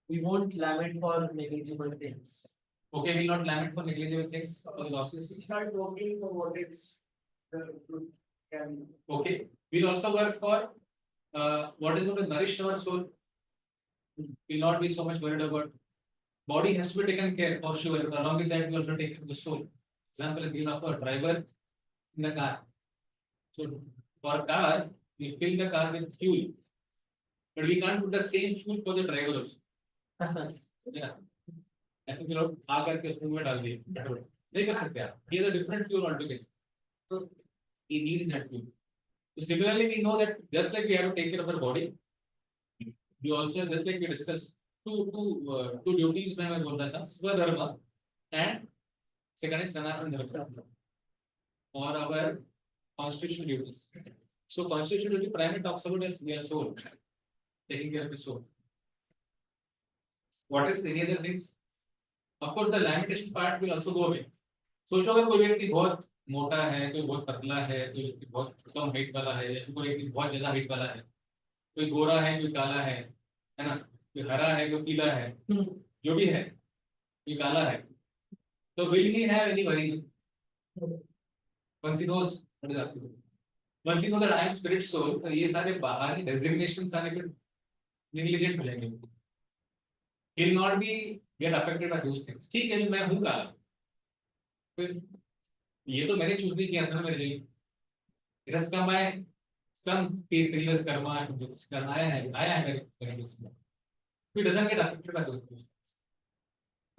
Speaker 4: We won't lament for negligible things.
Speaker 1: Okay, we'll not lament for negligible things or
Speaker 3: We
Speaker 1: losses.
Speaker 3: start working for what is the good can.
Speaker 1: Okay, we'll also work for what is going to nourish our soul. We'll not be so much worried about. Body has to be taken care for sure. Along with that, we also take care of the soul. Example is given of a driver in the car. So for a car, we fill the car with fuel, but we can't put the same fuel for the driver also. Yeah. ऐसे चलो आ करके उसमें में डाल दिए petrol नहीं कर सकते आप. He has a different fuel altogether. So he needs that fuel. So similarly, we know that just like we have to take care of our body, we also just like we discussed two duties में मैं बोल रहा था स्वधर्म and second is सनातन धर्म or our constitutional duties. So constitutional duty primarily talks about is we are soul, taking care of the soul. What else? Any other things? Of course, the lamentation part will also go away. सोचो अगर कोई व्यक्ति बहुत मोटा है, कोई बहुत पतला है, कोई व्यक्ति बहुत कम हाइट वाला है, या कोई व्यक्ति बहुत ज्यादा हाइट वाला है, कोई गोरा है, कोई काला है ना, कोई हरा है, कोई पीला है, जो भी है, कोई काला है, तो will he have any worry? Once he knows what is happening. Once he knows that I am spirit soul, तो ये सारे बाहर के designations आने फिर negligent हो जाएंगे. He'll not be get affected by those things. ठीक है, मैं हूँ काला, फिर ये तो मैंने चूज नहीं किया था ना मेरे लिए. It has come by some previous karma जो करना आया है मेरे लिए. He doesn't get affected by those things.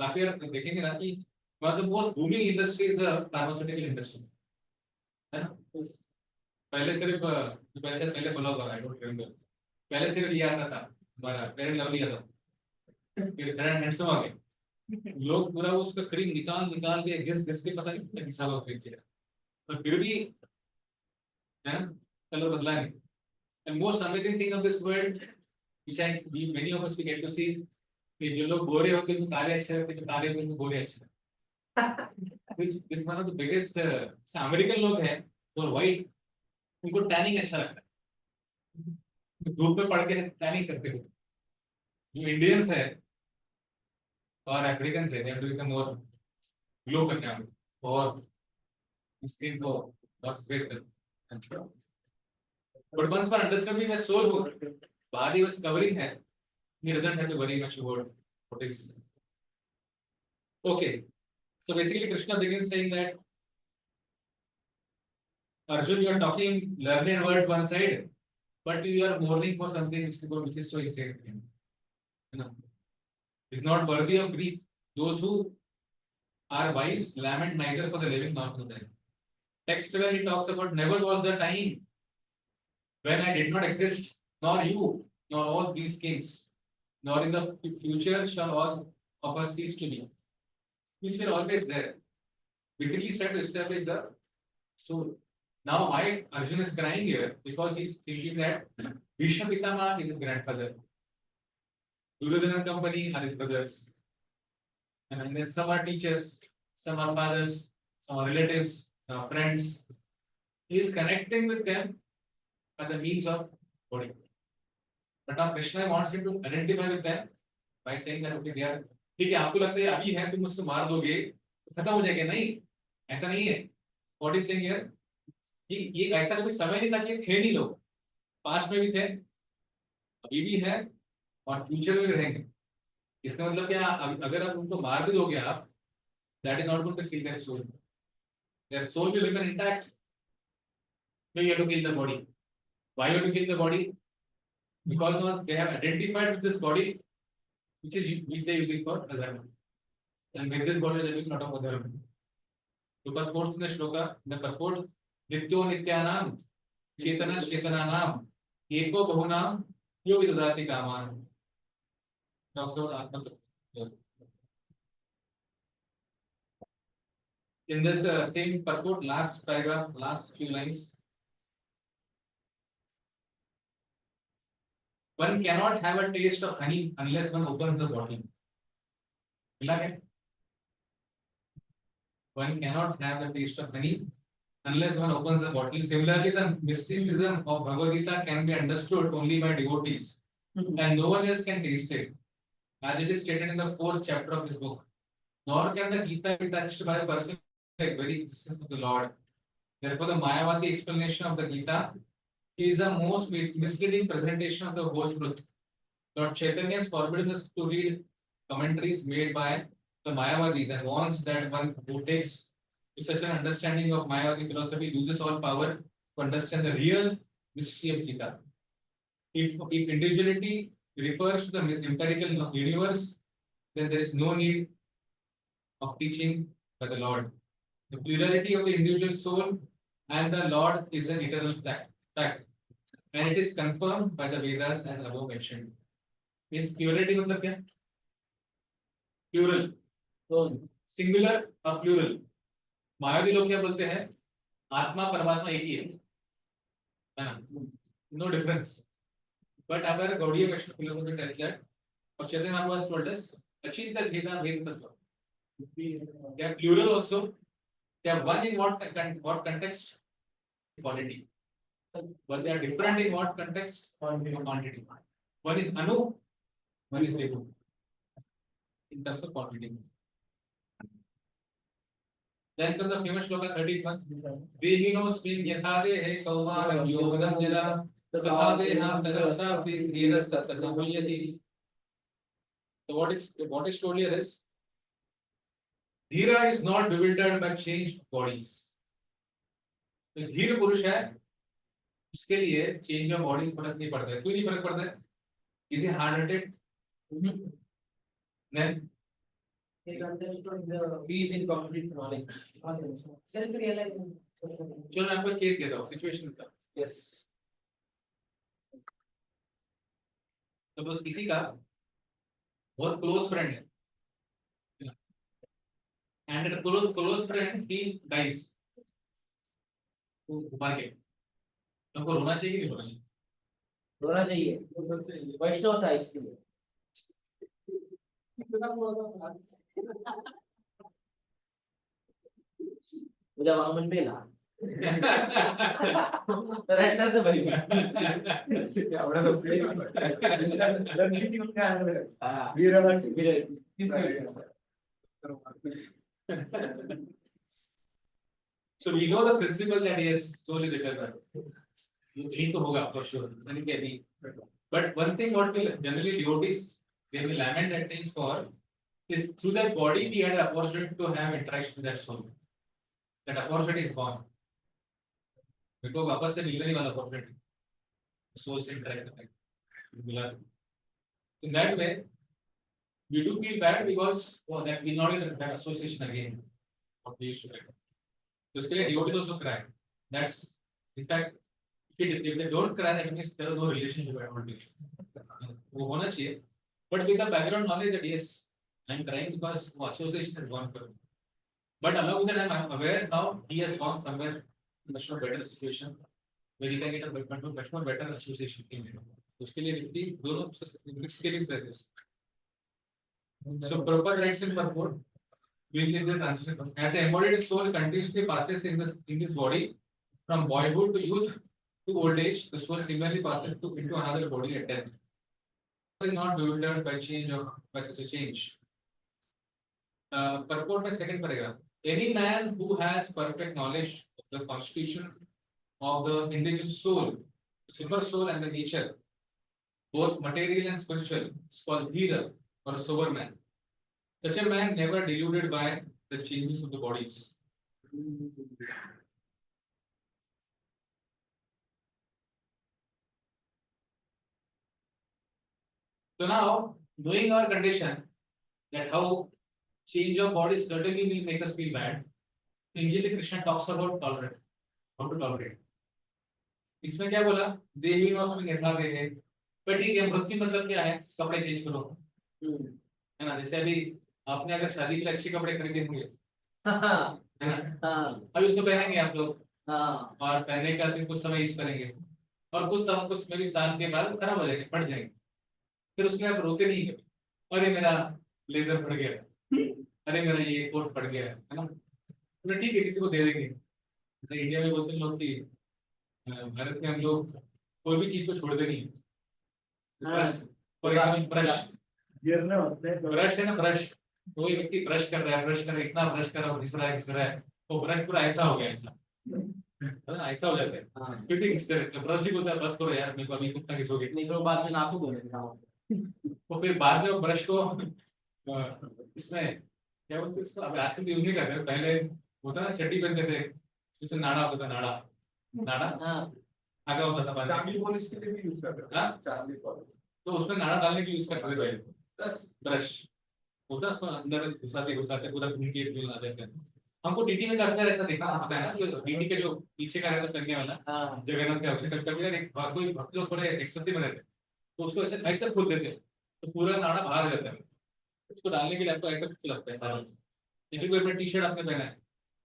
Speaker 1: काफी बार देखेंगे ना कि one of the most booming industry is the pharmaceutical industry, है ना. पहले बोला होगा, I don't remember. पहले सिर्फ ये आता था हमारा फेयर लवली आता था, फिर फेयर हैंडसम आ गए. लोग पूरा उसका क्रीम निकाल के घिस के पता नहीं कितना घिसा हुआ क्रीम चाहिए, पर फिर भी है ना कलर बदला नहीं. And most amazing thing of this world, which many of us we get to see, कि जो लोग गोरे होते हैं उनको काले अच्छे लगते हैं, जो काले होते हैं उनको गोरे अच्छे लगते हैं. This one of the biggest American लोग हैं जो व्हाइट, उनको टैनिंग अच्छा लगता है, धूप में पड़ के टैनिंग करते हैं. जो इंडियंस है और अफ्रीकन है, they have to become more glow करने वाले और स्किन को और straight. But once one understanding my soul, body was covering है, he doesn't have to worry much about what is. Okay, so basically Krishna begins saying that Arjun, you are talking learned words one side, but you are mourning for something which is good, which is so insane. You know, is not worthy of grief. Those who are wise lament neither for the living nor for the dead. Text where he talks about never was the time when I did not exist, nor you, nor all these kings, nor in the future shall all of us cease to be. Means we are always there. Basically, he's trying to establish the soul. Now, why Arjuna is crying here? Because he's thinking that Bhishma Pitama is his grandfather, Duryodhana and company are his brothers, and then some are teachers, some are fathers, some are relatives, some are friends. He is connecting with them by the means of body. But now Krishna wants him to identify with them by saying that okay, they are. ठीक है, आपको लगता है अभी है, तुम उसको मार दोगे तो खत्म हो जाएगा. नहीं, ऐसा नहीं है. What is saying here? ये ऐसा कोई समय नहीं था कि थे नहीं लोग, पास्ट में भी थे, अभी भी है और फ्यूचर में भी रहेंगे. इसका मतलब क्या, अगर आप उनको मार भी दोगे आप, that is not going to kill their soul. Their soul will remain intact. So you have to kill the body. Why you have to kill the body? Because now they have identified with this body which they use it for adharma. And with this body they will not of adharma. The purports in the shloka, the purport Nityo Nityanam Chetana Chetananam Eko Bahunam Yogi Dadati Kaman. Talks about Atma Tattva. In this same purport, last paragraph, last few lines, one cannot have a taste of honey unless one opens the bottle. मिला क्या? One cannot have a taste of honey unless one opens the bottle. Similarly, the mysticism of Bhagavad Gita can be understood only by devotees, and no one else can taste it, as it is stated in the 4th chapter of this book. Nor can the Gita be touched by a person like very existence of the Lord. Therefore, the Mayavadi explanation of the Gita is the most misleading presentation of the whole truth. Lord Chaitanya has forbidden us to read commentaries made by the Mayavadis and warns that one who takes to such an understanding of Mayavadi philosophy loses all power to understand the real mystery of Gita. If individuality refers to the empirical universe, then there is no need of teaching by the Lord. The plurality of the individual soul and the Lord is an eternal fact, and it is confirmed by the Vedas as above mentioned. Means plurality मतलब क्या? Plural. तो singular और plural. मायावी लोग क्या बोलते हैं? आत्मा परमात्मा एक ही है ना? No difference. But our Gaudiya Vaishnava philosophy tells that, or Chaitanya Mahaprabhu has told us, Achintya Bheda Ved Tattva. They are plural also. They are one in what context? Quality. But they are different in what context? Quantity. One is Anu, one is Rehu. In terms of quantity. Then comes the famous shloka 31. Dehinosmin yathade kaumara yogadam jada tathade nam tagarata dhiras tatanamuyati. So what is told here is Dhira is not bewildered by changed bodies. तो धीर पुरुष है उसके लिए change of bodies फर्क नहीं पड़ता है. क्यों नहीं फर्क पड़ता है? Is hard hearted? Then
Speaker 2: He understood the
Speaker 4: He is in complete knowledge.
Speaker 2: self-realization.
Speaker 1: चलो मैं आपको एक केस देता हूँ, सिचुएशन देता हूँ.
Speaker 4: Yes.
Speaker 1: तो बस किसी का बहुत क्लोज फ्रेंड है एंड क्लोज फ्रेंड ही डाइज. तो मार के हमको रोना चाहिए कि नहीं रोना चाहिए?
Speaker 4: रोना चाहिए. वैष्णव था इसके लिए. मुझे वामन पे ला. तर ऐसा तो भाई.
Speaker 1: So we know the principle that yes, soul is eternal. यही तो होगा for sure. यानी कि अभी. But one thing what will generally devotees they will lament at times for is through that body we had an opportunity to have interaction with that soul. That opportunity is gone. Because वापस से मिलने नहीं वाला opportunity. Soul से interact करने. In that way, we do feel bad because that we not in that association again. What we used to get. So इसके लिए devotees also cry. That's in fact if they don't cry that means there is no relationship at all. वो होना चाहिए. But with the background knowledge that yes, I am crying because association has gone for me. But along with that, I am aware now he has gone somewhere much more better situation where he can get a much more better association in him. उसके लिए व्यक्ति दोनों mixed feelings रहते हैं. So proper rights and purport will lead the transition process. As the embodied soul continuously passes in this body from boyhood to youth to old age, the soul similarly passes into another body at death. Is not bewildered by such a change. Purport में second paragraph. Any man who has perfect knowledge of the constitution of the individual soul, super soul and the nature, both material and spiritual, is called Dhira or a sober man. Such a man never deluded by the changes of the bodies. So now knowing our condition, that how change of body certainly will make us feel bad. Immediately Krishna talks about tolerate, how to tolerate. इसमें क्या बोला, देही में यथा देहे, पर ठीक है, मृत्यु मतलब क्या है, कपड़े चेंज करो, है ना। जैसे अभी आपने अगर शादी के लिए अच्छे कपड़े खरीदे होंगे, है ना, अभी उसको पहनेंगे आप लोग, और पहनने का फिर कुछ समय यूज करेंगे, और कुछ समय कुछ में भी साल के बाद वो खराब हो जाएंगे, फट जाएंगे, फिर उसमें आप रोते नहीं कभी, अरे मेरा ब्लेजर फट गया, अरे मेरा ये कोट फट गया, है ना। तो ठीक है, किसी को दे देंगे। जैसे इंडिया में बोलते हैं लोग कि भारत में हम लोग कोई भी चीज को छोड़ते नहीं। फॉर एग्जाम्पल ब्रश, ब्रश है ना, ब्रश, कोई व्यक्ति ब्रश कर रहा है, ब्रश कर रहा है, इतना ब्रश कर रहा है, घिस रहा है, वो ब्रश पूरा ऐसा हो गया, ऐसा है ना, ऐसा हो जाता है, फिर भी घिसते रहते हैं। ब्रश ही बोलता है बस करो यार, मेरे को अभी कितना घिसोगे,
Speaker 4: नहीं तो बाद में नाखून धोने
Speaker 1: वो फिर बाद में वो ब्रश को इसमें क्या बोलते हैं उसको, अब आजकल यूज नहीं करते, पहले होता ना, चड्डी पहनते थे, उसमें नाड़ा होता था, नाड़ा नाड़ा आगा होता था बाद में।
Speaker 3: चांदी पॉलिश के लिए भी यूज करते हैं।
Speaker 1: हाँ?
Speaker 3: चांदी पॉलिश।
Speaker 1: तो उसमें नाड़ा डालने के लिए यूज करते थे पहले, ब्रश होता है, उसको अंदर घुसाते घुसाते पूरा घूम के बिल आ जाते हैं। हमको डीटी में काफी बार ऐसा देखा होता है ना, जो डीटी के जो पीछे का रहता करने वाला जगन्नाथ का होता है, कभी कभी कोई भक्त लोग थोड़े एक्सेसिव में रहते हैं, तो उसको ऐसे ऐसे खोल देते हैं, तो पूरा नाड़ा बाहर आ जाता है। उसको डालने के लिए आपको ऐसा कुछ लगता है सारा। लेकिन कोई अपना टी शर्ट आपने पहना है,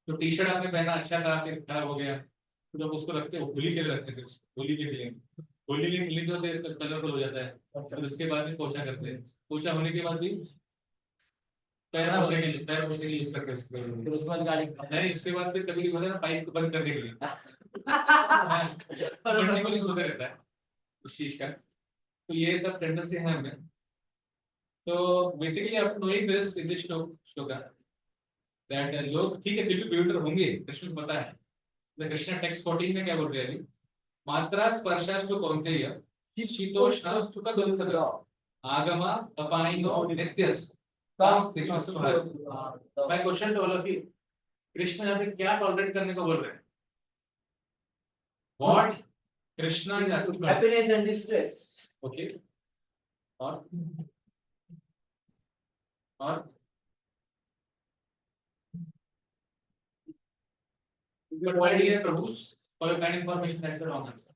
Speaker 1: तो टी शर्ट आपने पहना अच्छा था, फिर खराब हो गया, तो जब उसको रखते हो, होली के लिए रखते थे, होली के लिए, होली के लिए तो कलरफुल हो जाता है, फिर उसके बाद भी पोछा करते हैं, पोछा होने के बाद भी पैर पोछने के लिए, पैर पोछने के लिए यूज करते हैं उसको,
Speaker 4: फिर उसके बाद गाड़ी
Speaker 1: नहीं उसके बाद फिर कभी कभी होता है ना, पाइप को बंद करने के लिए कंटिन्यूअली होता रहता है उस चीज का। तो ये सब टेंडेंसी है हमें। तो बेसिकली आप knowing this in this shloka that लोग ठीक है फिर भी ब्यूटर होंगे, कृष्ण को पता है। कृष्ण टेक्स्ट 14 में क्या बोल रहे हैं अभी, मात्रा स्पर्शास्तु कौन्तेय शीतोष्ण सुख दुःखद आगम अपायिनो नित्यस ताम तिष्ठस्तु भारत। My question to all of you, Krishna यहाँ पे क्या टॉलरेट करने को बोल रहे हैं? What Krishna is asking?
Speaker 4: Happiness and distress.
Speaker 1: Okay, और but my dear Prabhus, for your kind information, that's the wrong answer.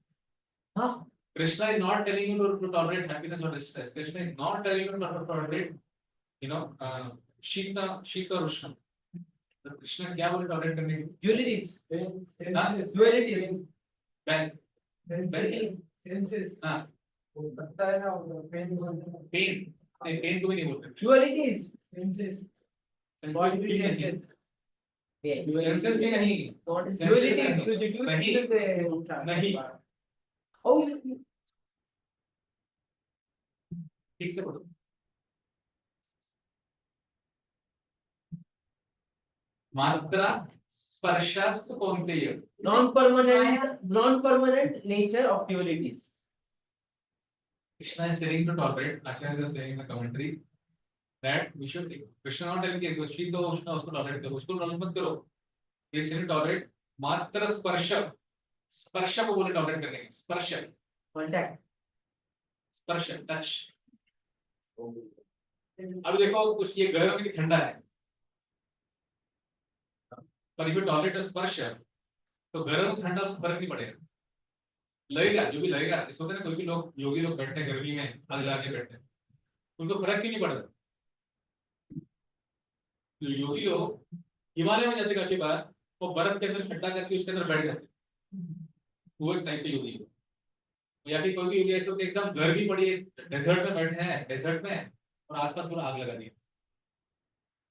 Speaker 4: हाँ,
Speaker 1: Krishna is not telling you to tolerate happiness or distress. Krishna is not telling you to tolerate, शीत और उष्ण। तो कृष्ण क्या बोले tolerate करने की?
Speaker 4: dualities,
Speaker 1: हाँ?
Speaker 4: dualities,
Speaker 1: हाँ,
Speaker 3: लगता है ना पेन
Speaker 1: पेन, नहीं पेन को भी नहीं बोलते।
Speaker 4: dualities,
Speaker 1: सेंसेस भी नहीं, सेंसेस भी नहीं,
Speaker 4: dualities,
Speaker 1: नहीं,
Speaker 4: how is it?
Speaker 1: ठीक से बोलो। मात्रा स्पर्शास्तु कौन्तेय,
Speaker 4: non-permanent nature of dualities.
Speaker 1: Krishna is telling to tolerate. Acharya is saying in the commentary that we should. Krishna not telling कि शीत और उष्ण उसको टॉलरेट करो, उसको टॉलरेट मत करो। Krishna टॉलरेट मात्र स्पर्श, स्पर्श को बोले टॉलरेट करने के, स्पर्श,
Speaker 4: Contact.
Speaker 1: स्पर्श, टच। अब देखो कुछ ये गर्म है कि ठंडा है, पर if you tolerate a स्पर्श तो गर्म ठंडा उसको फर्क नहीं पड़ेगा, लगेगा जो भी लगेगा। इस होता है ना, कोई भी लोग योगी लोग बैठते हैं गर्मी में, आग लगा के बैठते हैं, उनको फर्क क्यों नहीं पड़ता? तो योगी लोग हिमालय में जाते काफी बार, वो बर्फ के अंदर खड्डा करके उसके अंदर बैठ जाते, वो एक टाइप के योगी हो। या फिर कोई भी योगी ऐसे होते एकदम गर्मी पड़ी है, डेजर्ट में बैठे हैं, डेजर्ट में, और आसपास पूरा आग लगा दिया,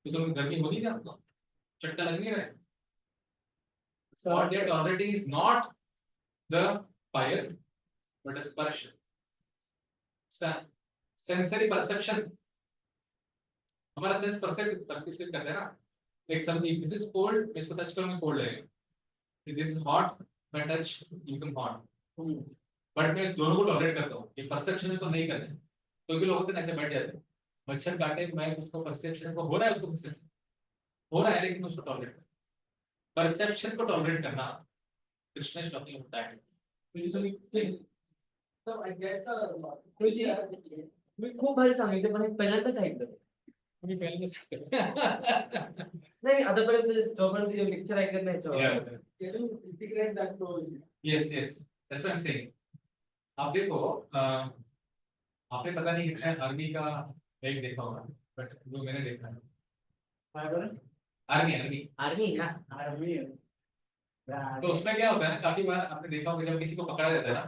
Speaker 1: तो गर्मी होगी क्या आपको? चट्टा लग नहीं रहा है। What they are tolerating is not the fire, but a sparsh. Sensory perception. हमारा सेंस परसेप्शन करते हैं ना, like something this is cold, मैं इसको टच करूँगा cold लगेगा, if this is hot, मैं टच become hot, but मैं इस दोनों को टॉलरेट करता हूँ, ये परसेप्शन को नहीं करते। तो लोग होते हैं ऐसे बैठ जाते हैं, मच्छर काटे, मैं उसको परसेप्शन को हो रहा है, उसको परसेप्शन हो रहा है, लेकिन उसको टॉलरेट परसेप्शन को टॉलरेट करना। Krishna is talking about that.
Speaker 3: So I get the
Speaker 4: मी खूप भारी सांगितलं पण हे पहिल्यांदाच ऐकलं.
Speaker 1: मी पहिल्यांदा सांगतो.
Speaker 4: नाही आतापर्यंत जोपर्यंत लेक्चर ऐकत नाही
Speaker 1: Yeah.
Speaker 4: तेव्हा.
Speaker 3: Can you integrate that to?
Speaker 1: Yes, yes. That's what I'm saying. आप देखो आपने पता नहीं कितना आर्मी का एक देखा होगा बट वो मैंने देखा है आर्मी आर्मी
Speaker 4: आर्मी ना
Speaker 3: Army.
Speaker 1: तो उसमें क्या होता है ना काफी बार आपने देखा होगा जब किसी को पकड़ा जाता है ना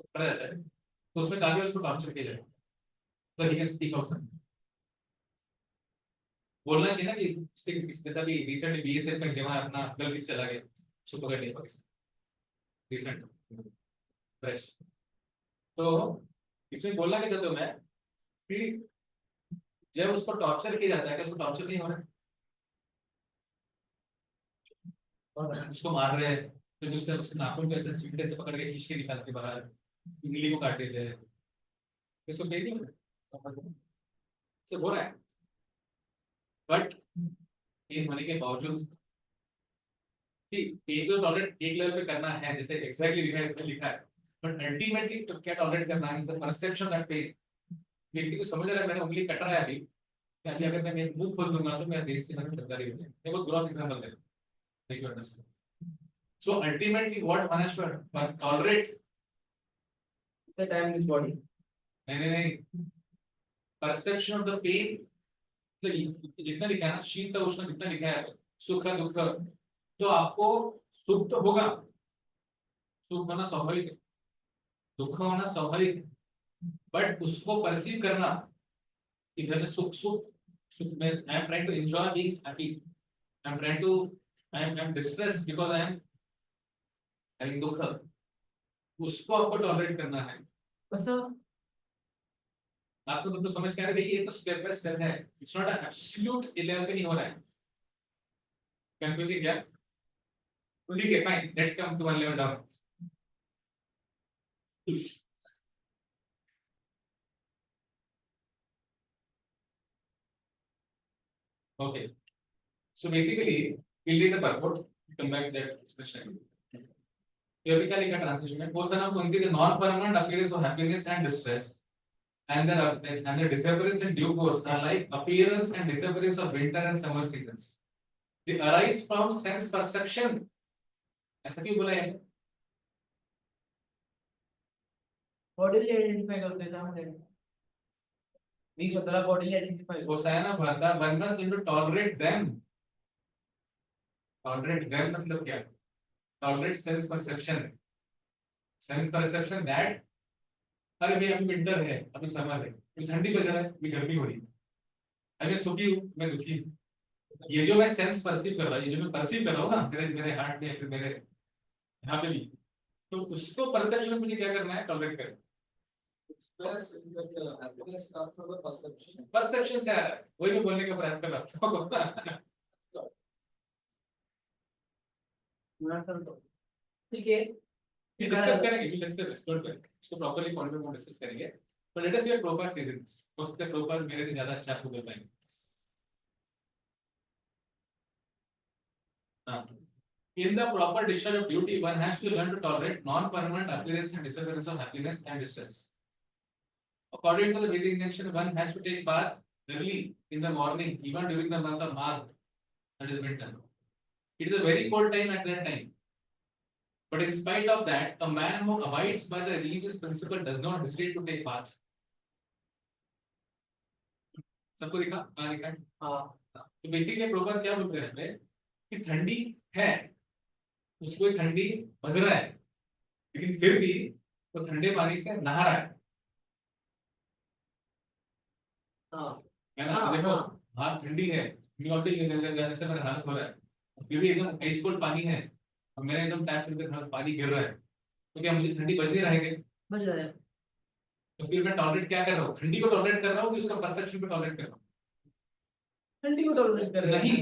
Speaker 1: पकड़ा जाता है तो उसमें काफी बार उसको टॉर्चर किया जाता है तो he can speak out something बोलना चाहिए ना कि किसी जैसा भी रिसेंटली बीएसएफ में जवान अपना गलती से चला गया उसको पकड़ लिया पाकिस्तान रिसेंट फ्रेश तो इसमें बोलना क्या चाहता हूँ मैं कि जब उसको टॉर्चर किया जाता है क्या उसको टॉर्चर नहीं हो रहा है और उसको मार रहे हैं फिर उसके नाखून को ऐसे चिमटे से पकड़ के खींच के निकाल के बाहर उंगली को काट देते हैं इसको पेन नहीं हो रहा से हो रहा है बट पेन होने के बावजूद पेन को टॉलरेट एक लेवल पे करना है जैसे एग्जैक्टली लिखा है इसमें लिखा है बट अल्टीमेटली तो क्या टॉलरेट करना है is the perception that pain व्यक्ति को समझ रहा है मैंने उंगली कट रहा है अभी कि अभी अगर मैं मेरा मुंह खोल दूंगा तो मेरा देश से मतलब गद्दारी हो जाएगी ये बहुत ग्रॉस एग्जांपल है Take you understand. So ultimately, what one has to tolerate?
Speaker 4: Set time this body.
Speaker 1: नहीं perception of the pain. तो जितना लिखा है ना शीत उष्ण जितना लिखा है सुख दुख तो आपको सुख तो होगा सुख होना स्वाभाविक है दुख होना स्वाभाविक है बट उसको परसीव करना कि मैं सुख सुख सुख में I am trying to enjoy being happy I am trying to I'm distressed because I am having दुख उसको आपको टॉलरेट करना है
Speaker 4: कसं
Speaker 1: आपको तो समझ के आ रहा है ये तो स्टेप बाय स्टेप है it's not an absolute level पे नहीं हो रहा है कंफ्यूजिंग क्या ठीक है fine let's come to one level down okay so basically we'll read the purport come back to that expression here we can look at translation में person of उनके the non permanent appearance of happiness and distress and their disappearance in due course are like appearance and disappearance of winter and summer seasons they arise from sense perception ऐसा क्यों बोला है
Speaker 4: बॉडीला identify करतो त्यामध्ये मी स्वतःला बॉडीला आयडेंटिफाय
Speaker 1: होसायना भरता one must learn to tolerate them मतलब क्या tolerate sense perception that अरे भाई अभी विंटर है अभी समर है अभी ठंडी बज रहा है अभी गर्मी हो रही है अभी सुखी हूँ मैं दुखी हूँ ये जो मैं सेंस परसीव कर रहा हूँ ये जो मैं परसीव कर रहा हूँ ना मेरे हार्ट में फिर मेरे यहाँ पे भी तो उसको परसेप्शन में मुझे क्या करना है टॉलरेट करना परसेप्शन से आ रहा है वही मैं बोलने का प्रयास कर रहा हूँ
Speaker 4: ठीक है
Speaker 1: डिस्कस करेंगे इसको प्रॉपर्ली पॉइंट पे डिस्कस करेंगे तो लेट अस सी प्रोपास सीजंस हो सकता है प्रोपास मेरे से ज्यादा अच्छा आपको बताएंगे हां in the proper discharge of duty one has to learn to tolerate non permanent appearance and disappearance of happiness and distress according to the Vedic injunction one has to take bath early in the morning even during the month of Magh that is winter it is a very cold time at that time but in spite of that a man who abides by the religious principle does not hesitate to take bath सबको दिखा कहां लिखा है हां तो basically proper क्या बोल रहे हैं कि ठंडी है उसको ठंडी बज रहा है लेकिन फिर भी वो ठंडे पानी से नहा रहा है है ना देखो हाथ ठंडी है जाने से मेरा हालत हो रहा है फिर भी एकदम आइस कोल्ड पानी है और मेरे एकदम टैप से पानी गिर रहा है तो क्या मुझे ठंडी बज नहीं रहेगी
Speaker 4: बज रहा है
Speaker 1: तो फिर मैं टॉलरेट क्या कर रहा हूँ ठंडी को टॉलरेट कर रहा हूँ कि उसका परसेप्शन पे टॉलरेट कर रहा हूँ
Speaker 4: ठंडी को टॉलरेट कर
Speaker 1: नहीं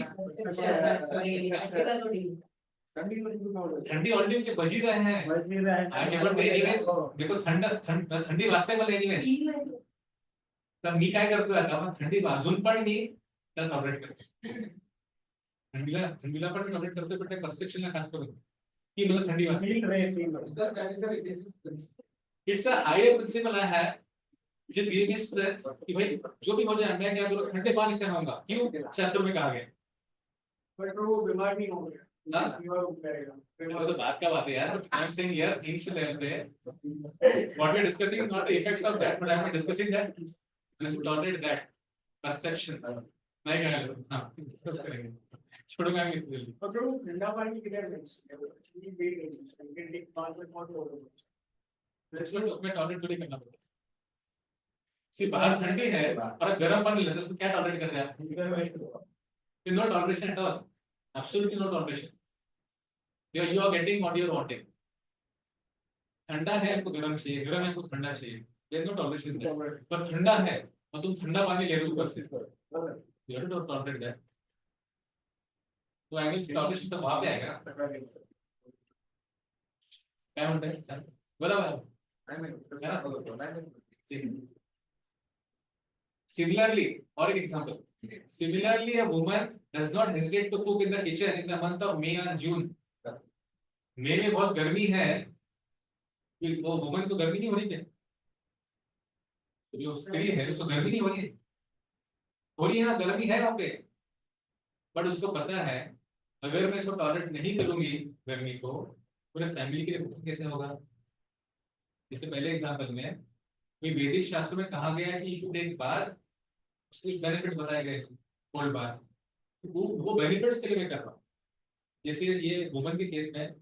Speaker 2: नहीं
Speaker 1: ठंडी ऑलरेडी मुझे बज ही रहे हैं I am able to anyways देखो थंडी वाजते मला एनीवेज तर मी काय करतोय आता आपण थंडी वाजून पण मी त्याला टॉलरेट करतो थंडीला पण टॉलरेट करतोय पण त्या परसेप्शनला खास करून की मला थंडी वाजते it's a higher principle I have जिस गिव मी स्ट्रेंथ कि भाई जो भी हो जाए मैं क्या करूँ, ठंडे पानी से नहाऊंगा, क्यों शास्त्रों में कहा गया।
Speaker 3: बट वो बीमार नहीं होंगे,
Speaker 1: ना
Speaker 3: बीमार हो जाएगा।
Speaker 1: वो तो बात का बात है यार, I am saying here initial level पे what we are discussing is not the effects of that, but I am discussing that we should tolerate that perception. नहीं करेंगे, हां डिस्कस करेंगे, छोड़ूंगा मैं इतनी जल्दी।
Speaker 3: और जो ठंडा पानी किधर मिक्स है, वो एक्चुअली वेट नहीं है, कैन टेक 5 मिनट और
Speaker 1: रेस्टोरेंट उसमें टॉलरेट थोड़ी करना पड़ेगा। सिर्फ बाहर ठंडी है और गर्म पानी लेते उसमें क्या टॉलरेट कर रहा है, no toleration at all, absolutely no toleration. you are getting what you are wanting। ठंडा है आपको गर्म चाहिए, गर्म है आपको ठंडा चाहिए, there is no toleration there। पर ठंडा है और तुम ठंडा पानी ले रहे हो ऊपर से, you have to tolerate that। तो एंगल टॉलरेशन तो वहां पे आएगा ना। क्या म्हणते हैं सर, बोला सिमिलरली, और एक example, similarly a woman does not hesitate to cook in the kitchen in the month of May and June। मई में बहुत गर्मी है, फिर वो वुमन को गर्मी नहीं हो रही क्या, तो जो स्त्री है उसको गर्मी नहीं हो रही है, हो रही है ना, गर्मी है वहां पे, बट उसको पता है अगर मैं इसको टॉलरेट नहीं करूंगी गर्मी को, पूरे फैमिली के लिए कुकिंग कैसे होगा। इससे पहले एग्जांपल में कोई वैदिक शास्त्र में कहा गया कि शुड एक बात, उसके कुछ बेनिफिट्स बताए गए, कोल्ड बात, तो वो बेनिफिट्स के लिए मैं कर रहा हूँ। जैसे ये वुमन के केस में,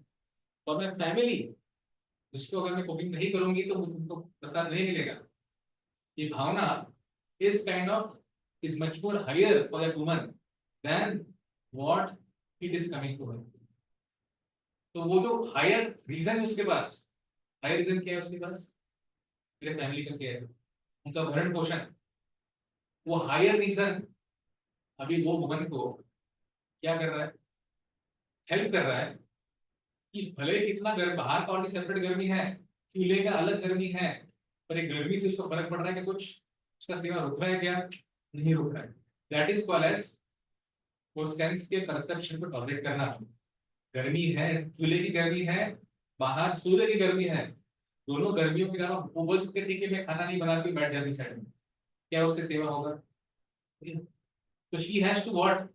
Speaker 1: और मैं फैमिली जिसको अगर मैं कुकिंग नहीं करूंगी तो मुझको प्रसाद नहीं मिलेगा, ये भावना इस kind of is much more higher for that woman than what it is coming to her. तो वो जो हायर रीजन है उसके पास, हायर रीजन क्या है उसके पास, मेरे फैमिली का क्या है, उनका भरण पोषण, वो हायर रीजन अभी वो वुमन को क्या कर रहा है, हेल्प कर रहा है कि भले कितना गर्म, बाहर का ऑलरेडी सेपरेट गर्मी है, चूल्हे का अलग गर्मी है, पर एक गर्मी से उसको फर्क पड़ रहा है कि कुछ उसका सेवा रुक रहा है क्या, नहीं रुक रहा है। दैट इज कॉल्ड एज वो सेंस के परसेप्शन को टॉलरेट करना। गर्मी है, चूल्हे की गर्मी है, बाहर सूर्य की गर्मी है, दोनों गर्मियों के कारण वो बोल सकते ठीक है मैं खाना नहीं बनाती हूँ, बैठ जाती साइड में, क्या उससे सेवा होगा। तो शी हैज टू व्हाट,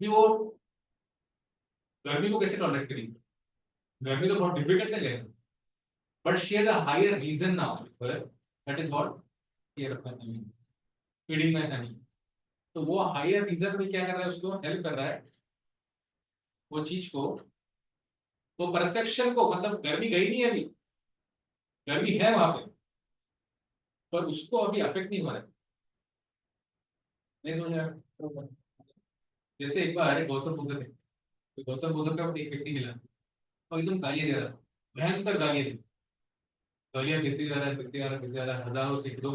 Speaker 1: वो गर्मी को कैसे टॉलरेट करेगी, गर्मी तो बहुत डिफिकल्ट है, but she has a higher reason now, that is what care of my family, feeding my family. तो वो हायर रीजन में क्या कर रहा है, उसको हेल्प कर रहा है वो चीज को, वो परसेप्शन को, मतलब गर्मी गई नहीं है अभी, गर्मी है वहां पे, पर उसको अभी अफेक्ट नहीं हो रहा है, नहीं समझ रहा। जैसे एक बार गौतम बुद्ध थे, तो गौतम बुद्ध का एक व्यक्ति मिला और एकदम गालियां दे रहा था, भयंकर गालियां दी, गालियां देते जा रहा है, देते जा रहा है, देते जा रहा है, हजारों सैकड़ों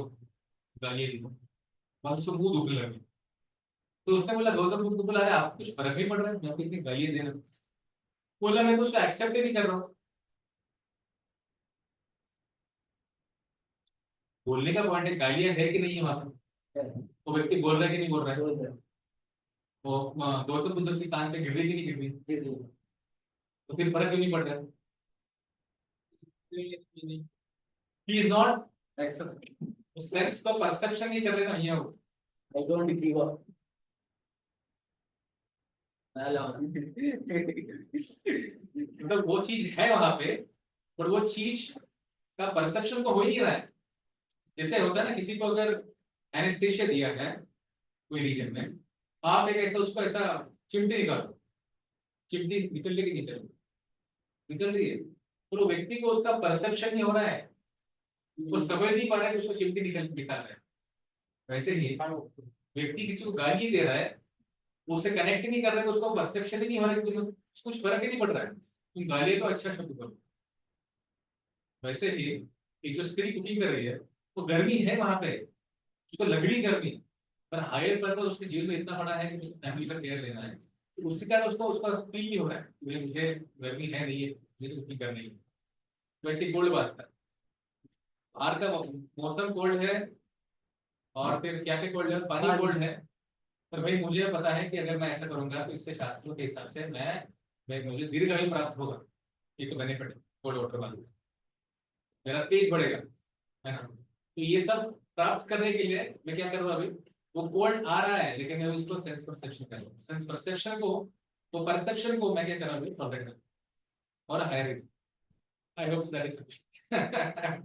Speaker 1: गालियां दी, और उसको मुंह दुखने लगे। तो उसने बोला, गौतम बुद्ध को बोला, अरे आपको कुछ फर्क नहीं पड़ रहा है, मैं आपको इतनी गालियां दे रहा हूँ। बोला मैं तो उसको एक्सेप्ट ही नहीं कर रहा हूँ। बोलने का पॉइंट है, गालियां है कि नहीं है वहां पर, वो व्यक्ति बोल रहा है कि नहीं बोल रहा है, वो गौतम बुद्ध के कान पे गिर रही कि नहीं गिर रही, तो फिर फर्क क्यों नहीं पड़ रहा है। ही इज नॉट सेंस का परसेप्शन नहीं कर रहे ना, ये वो
Speaker 4: I don't give up.
Speaker 1: मतलब वो चीज है वहां पे, पर वो चीज का परसेप्शन को हो ही नहीं रहा है। जैसे होता है ना, किसी को अगर एनेस्थेशिया दिया है कोई रीजन में, आप एक ऐसा उसको ऐसा चिमटी निकालो, चिमटी निकल रही कि निकल निकल रही है, पर वो व्यक्ति को उसका परसेप्शन नहीं हो रहा है, वो समझ नहीं पा रहा है कि उसको चिमटी निकाल रहा है। वैसे ही व्यक्ति किसी को गाली दे रहा है, वो उसे कनेक्ट ही नहीं कर रहा है, उसको परसेप्शन ही नहीं हो रहा है कि उसको कुछ फर्क ही नहीं पड़ रहा है, तुम गाली को अच्छा शब्द करो। वैसे ही एक जो स्त्री कुकिंग कर रही है, वो गर्मी है वहां पे, उसको लग रही गर्मी, पर हायर पर्पस उसके जीवन में इतना बड़ा है कि फैमिली का केयर लेना है, तो उसके कारण उसको उसका फील नहीं हो रहा है कि मुझे गर्मी है नहीं है, मुझे तो कुकिंग करनी है। वैसे कोल्ड बात है, बाहर का मौसम कोल्ड है, और फिर क्या क्या कोल्ड है, पानी कोल्ड है, पर भाई मुझे पता है कि अगर मैं ऐसा करूंगा तो इससे शास्त्रों के हिसाब से मैं मुझे दीर्घायु प्राप्त होगा, ये तो बेनिफिट है कोल्ड वाटर वाला, मेरा तेज बढ़ेगा, है ना। तो ये सब प्राप्त करने के लिए मैं क्या कर रहा हूँ अभी, वो कोल्ड आ रहा है लेकिन मैं उसको सेंस परसेप्शन कर रहा हूँ, सेंस परसेप्शन को, तो परसेप्शन को मैं क्या कर रहा हूँ टॉलरेट कर रहा हूँ, और higher, I hope that is sufficient.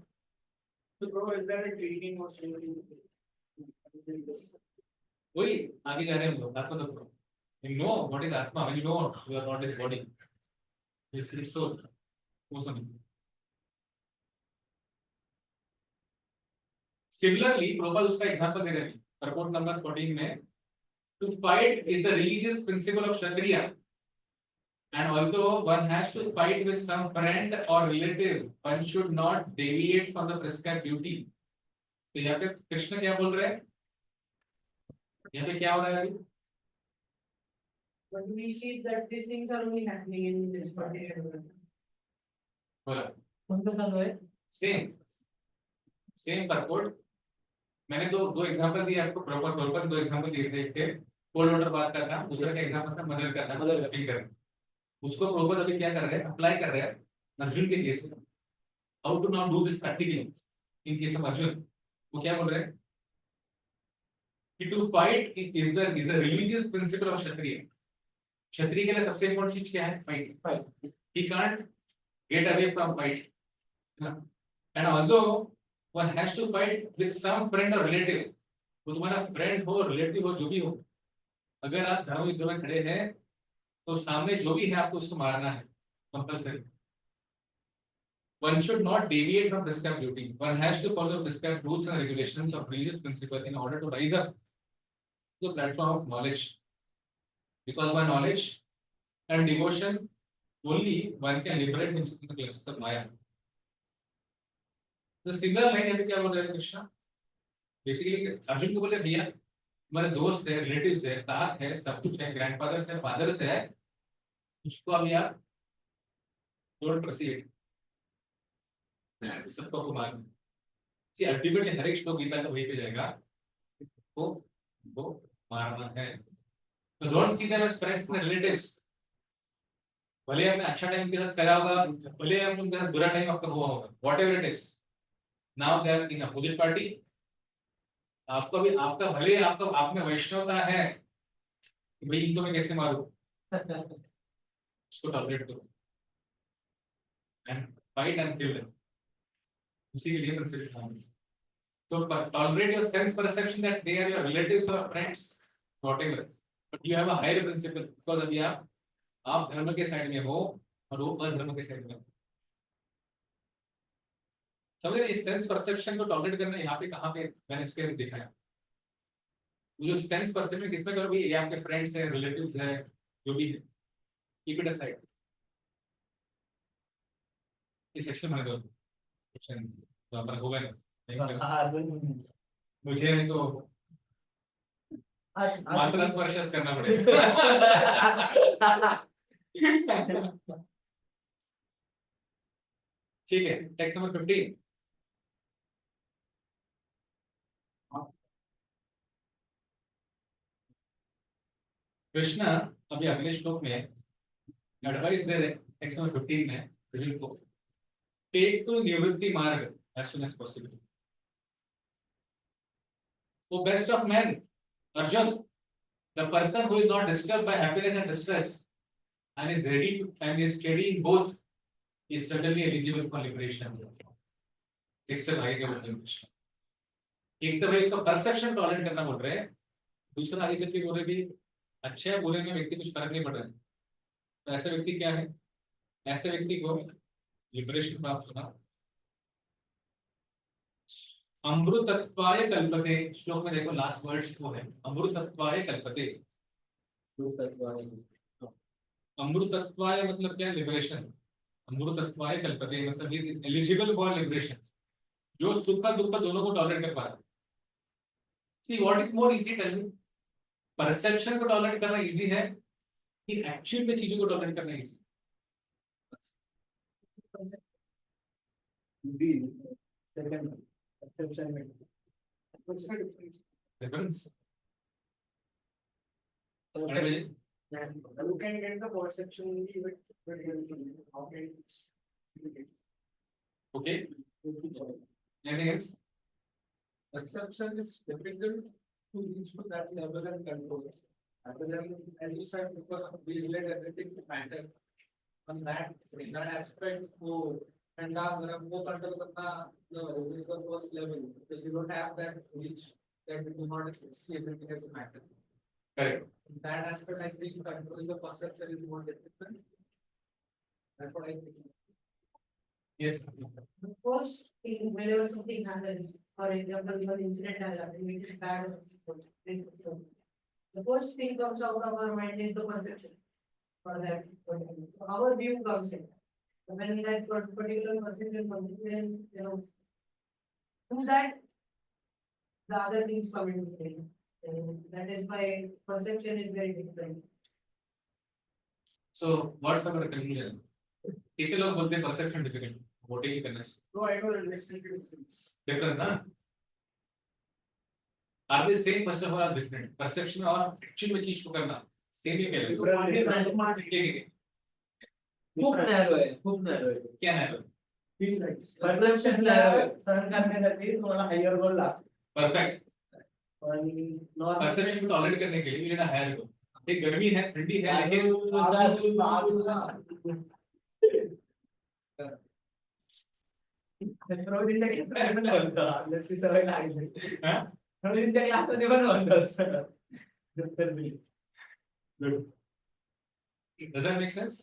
Speaker 3: So bro, is there a training or something?
Speaker 1: वही आगे जा रहे हैं हम लोग, आत्मा तत्व, you know what is atma, when you know you are not this body, this spirit soul, वो समझ। Similarly, Prabhupada उसका एग्जांपल दे रहे हैं report number 14 में, to fight is the religious principle of Kshatriya, and although one has to fight with some friend or relative, one should not deviate from the prescribed duty। तो यहाँ पे कृष्ण क्या बोल रहे हैं, यहाँ पे क्या हो रहा है अभी,
Speaker 2: But we see that these things are only happening in this particular.
Speaker 1: बोला
Speaker 4: उनके साथ है
Speaker 1: सेम सेम परपोर्ट। मैंने दो एग्जांपल दिए आपको, प्रॉपर दो एग्जांपल दिए थे, एक थे कोल्ड वाटर बात का था, दूसरा का एग्जांपल था मदर का था, मदर फिंगर। उसको प्रॉपर अभी क्या कर रहे हैं, अप्लाई कर रहे हैं अर्जुन के केस में, how to not do this practically in case of Arjun. वो क्या बोल रहे हैं कि to fight is the religious principle of Kshatriya. Kshatriya के लिए सबसे इंपॉर्टेंट चीज क्या है, fight. He can't get away from fight, and although one has to fight with some friend और रिलेटिव, वो तुम्हारा फ्रेंड हो, रिलेटिव हो, जो भी हो, अगर आप धर्म युद्ध में खड़े हैं तो सामने जो भी है आपको उसको मारना है compulsory. One should not deviate from prescribed duty. One has to follow prescribed rules and regulations of religious principle in order to rise up to the platform of knowledge. Because by knowledge and devotion only one can liberate himself from the clutches of Maya. The similar line यहाँ पे क्या बोल रहे हैं Krishna, basically Arjun को बोले भैया हमारे दोस्त है, रिलेटिव्स है, तात है, सब कुछ है, ग्रैंडफादर्स है, फादर्स है, उसको अभी आप डोंट प्रोसीड, सबको को मारना। सी अल्टीमेटली हर एक श्लोक गीता का वही पे जाएगा, वो मारना है। तो don't see them as friends and relatives. भले आपने अच्छा टाइम के साथ करा होगा, भले आपने उनके साथ बुरा टाइम आपका हुआ होगा, whatever it is, now they are in opposite party. आपको भी आपका भले आपका आप में वैष्णवता है कि भाई इनको मैं कैसे मारूं, उसको टॉलरेट करो and fight and kill them, उसी के लिए कंसीडर करना। So tolerate your sense perception that they are your relatives or friends, whatever. But you have a higher principle because अभी आप धर्म के साइड में हो और वो अधर्म के साइड में हो। समझ रहे, इस सेंस परसेप्शन को टॉलरेट करना यहाँ पे कहाँ पे मैंने इसके दिखाया। जो सेंस परसेप्शन किसमें करो भाई, ये आपके फ्रेंड्स है, रिलेटिव्स है, जो भी है, कीप इट असाइड। इस सेक्शन में दो क्वेश्चन वहाँ पर होगा नहीं, मुझे नहीं तो मात्रा स्पर्श करना पड़ेगा। ठीक है, टेक्स्ट नंबर 15। कृष्ण अभी अगले श्लोक में एडवाइस दे रहे, टेक्स्ट नंबर 15 में अर्जुन को, टेक टू निवृत्ति मार्ग एज सून एज पॉसिबल। तो best of man Arjun, the person who is not disturbed by happiness and distress and is ready to and is steady in both is certainly eligible for liberation। इससे आगे क्या बोलते हैं, एक तो भाई इसका परसेप्शन टॉलरेट करना बोल रहे हैं, दूसरा आगे चल के बोल रहे भी अच्छे है बुरे में व्यक्ति कुछ फर्क नहीं पड़ रहा है, तो ऐसे व्यक्ति क्या है, ऐसे व्यक्ति को लिबरेशन प्राप्त होना। अमृतत्वाय कल्पते, श्लोक में देखो लास्ट वर्ड्स वो है अमृतत्वाय कल्पते। अमृतत्वाय मतलब क्या, लिबरेशन। अमृतत्वाय कल्पते मतलब इज एलिजिबल फॉर लिबरेशन, जो सुख और दुख दोनों को टॉलरेट कर पा रहा है। See what is more easy, tell me, perception को टॉलरेट करना इजी है कि एक्चुअल में चीजों को टॉलरेट करना easy?
Speaker 3: What's the difference?
Speaker 1: Difference
Speaker 3: You can get the perception only with how many
Speaker 1: okay, anything else?
Speaker 3: Perception is difficult to reach to that level and control. At the level, as you said, before, we relate everything to matter. On that, in that aspect, to and वो control करना, is the first level, because we don't have that reach, that we do not see everything as a matter.
Speaker 1: Correct.
Speaker 3: In that aspect, I think controlling the perception is more difficult. That's what I think.
Speaker 1: Yes.
Speaker 2: The first thing, whenever something happens, for example, if an incident has happened, which is bad or good, the first thing comes out of our mind is the perception for that. So our view comes in. So when that particular perception comes in, then, through that, the other things come into play. And that is why perception is very different.
Speaker 1: So what's our conclusion? कितने लोग बोलते हैं perception difficult? Voting ही करना चाहिए.
Speaker 3: No, I don't understand the difference.
Speaker 1: Difference ना? Are they same? First of all, are different. Perception और actual में चीज को करना same ही क्या
Speaker 3: So,
Speaker 1: है?
Speaker 4: खूप narrow आहे, खूप narrow आहे.
Speaker 1: क्या है?
Speaker 3: feel like.
Speaker 4: Perception narrow आहे. सहन करण्यासाठी तुम्हाला higher goal लागतो.
Speaker 1: Perfect.
Speaker 4: आणि normal
Speaker 1: Perception को tolerate करने के लिए लेना higher को. एक गर्मी है, ठंडी है, लेकिन
Speaker 4: प्रवीणच्या क्लासमध्ये पण बोलतो. आपल्याला सवय लागली.
Speaker 1: हाँ?
Speaker 4: प्रवीणच्या क्लासमध्ये पण बोलतो असं.
Speaker 1: Good. Does that make sense?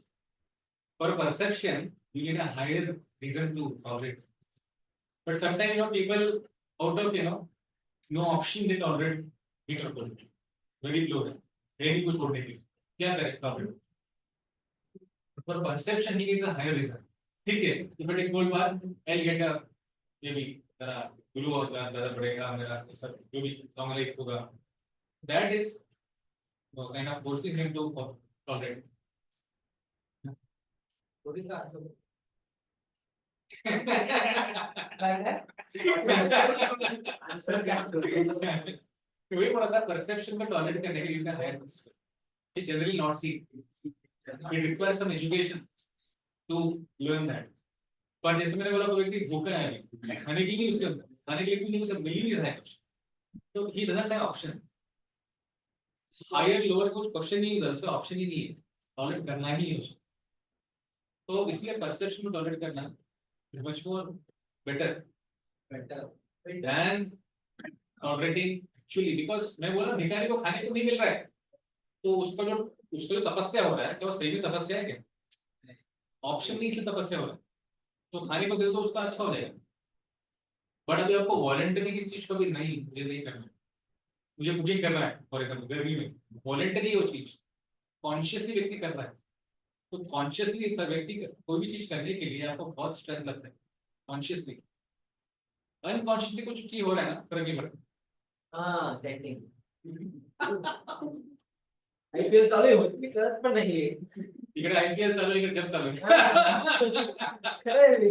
Speaker 1: For perception, you need a higher reason to tolerate. But sometimes people out of no option they tolerate heat or cold. Very low है. है नहीं कुछ छोड़ने की. क्या करें tolerate? For perception, he needs a higher reason. ठीक है. If I take cold bath, I'll get a maybe glue होगा, ज़्यादा बढ़ेगा मेरा सब जो भी normal एक होगा. That is kind of forcing him to tolerate.
Speaker 3: What is the answer?
Speaker 4: Answer काय होतं?
Speaker 1: वही बोला था perception में tolerate करने के लिए ना higher principle. It generally not seen. It requires some education to learn that. पर जैसे मैंने बोला कोई व्यक्ति भूखा है अभी, खाने के लिए नहीं उसके अंदर, खाने के लिए भी नहीं उसे मिल ही नहीं रहा है कुछ, तो he doesn't have option. Higher lower कुछ question नहीं है, उसका option ही नहीं है, tolerate करना ही है उसको. तो इसलिए perception को tolerate करना is much more better than tolerating actually, because मैं बोला भिखारी को खाने को नहीं मिल रहा है, तो उसका जो तपस्या हो रहा है, क्या वो सही में तपस्या है क्या? ऑप्शन नहीं इसलिए तपस्या हो रहा है, तो खाने को दे दो उसका अच्छा हो जाएगा. बट अभी आपको वॉलंटरी किस चीज को भी नहीं, मुझे नहीं करना, मुझे कुकिंग करना है फॉर एग्जाम्पल गर्मी में, वॉलंटरी वो चीज कॉन्शियसली व्यक्ति कर रहा है. तो कॉन्शियसली व्यक्ति कोई भी चीज करने के लिए आपको बहुत स्ट्रेंथ लगता है. कॉन्शियसली अनकॉन्शियसली कुछ चीज हो रहा है ना, फर्क नहीं पड़ता.
Speaker 4: हाँ, चॅटिंग. IPL चालू आहे, होती कळत पण नाहीये.
Speaker 1: इकडे IPL चालू आहे, इकडे जब चालू आहे.
Speaker 4: खरं आहे.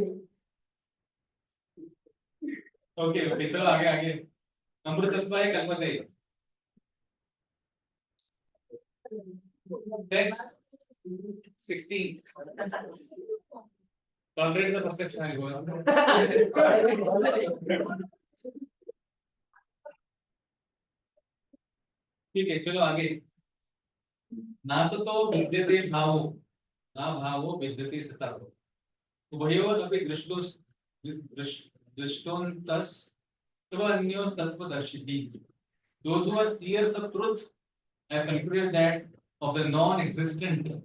Speaker 1: ओके ओके चलो आगे आगे. अमृतत्व है कल्पत है. Text 16. Tolerate the perception I go. ठीक है चलो आगे. नासतो विद्यते भावो, ना भावो विद्यते सता. उभयोर अपि दृष्टोन्तस अन्योस तत्वदर्शिति. Those who are seers of truth have concluded that of the non-existent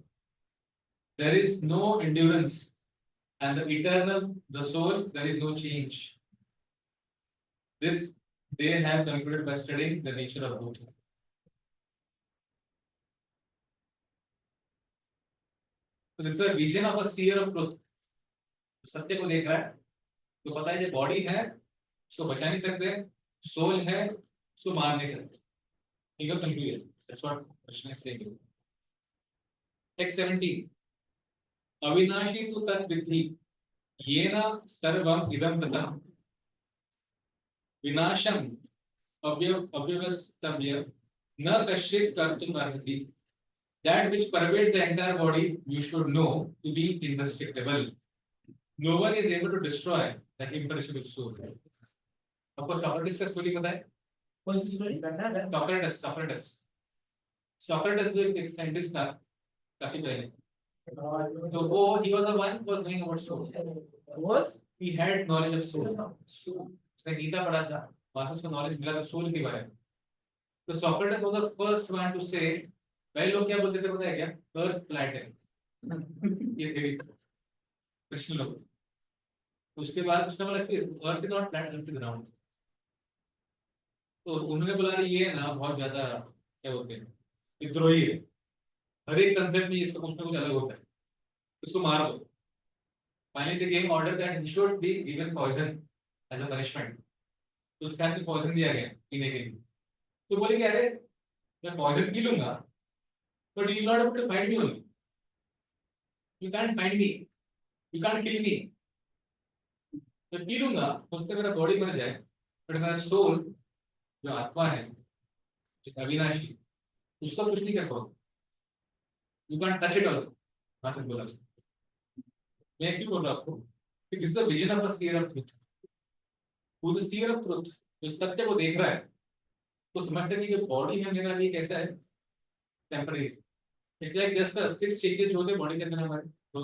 Speaker 1: there is no endurance, and the eternal, the soul, there is no change. This they have concluded by studying the nature of both. So this is a vision of a seer of truth. सत्य को देख रहा है, तो पता है ये body है, उसको बचा नहीं सकते, सोल है, उसको मार नहीं सकते. ठीक है, conclusion. That's what Krishna is saying. Text 17. अविनाशी तु तद्विद्धि येन सर्वम् इदं ततः. विनाशम अव्यवस्थव्य न कश्चित् कर्तुम् अर्हति. That which pervades the entire body you should know to be indestructible. No one is able to destroy that imperishable soul. आपको सोक्रेटिस का स्टोरी पता है?
Speaker 4: कौन सी स्टोरी?
Speaker 1: सोक्रेटिस सोक्रेटिस सोक्रेटिस जो एक साइंटिस्ट था काफी पहले, तो वो he was the one who was knowing about soul,
Speaker 4: Was?
Speaker 1: He had knowledge of soul, उसने गीता पढ़ा था, वहां से उसको नॉलेज मिला था सोल के बारे में। तो Socrates was the first one two से, पहले लोग क्या बोलते थे पता है क्या? अर्थ फ्लैट है, ये थ्योरी कृष्ण लोग। तो उसके बाद उसने बोला कि earth is not flat, earth is round. तो उन्होंने बोला अरे ये ना बहुत ज्यादा क्या बोलते हैं, विद्रोही है, हर एक कंसेप्ट में इसका कुछ ना कुछ अलग होता है, इसको मार दो। Finally the game order that he should be given poison as a punishment. तो उसके हाथ में पॉइजन दिया गया पीने के लिए। तो बोले कि अरे मैं पॉइजन पी लूंगा, but you not able to find me only, you can't find me, you can't kill me. मैं पी लूंगा, उससे मेरा बॉडी मर जाए, बट मेरा सोल जो आत्मा है, जो अविनाशी, उसका कुछ नहीं कर पाओगे, you can touch it also. वहां से बोला उसने। मैं क्यों बोल रहा हूँ आपको कि this is the vision of a seer of truth, who is the seer of truth, जो सत्य को देख रहा है, तो समझते हैं कि जो बॉडी है मेरा ये कैसा है, temporary. It's like just 6 changes जो होते हैं बॉडी के अंदर हमारे, वो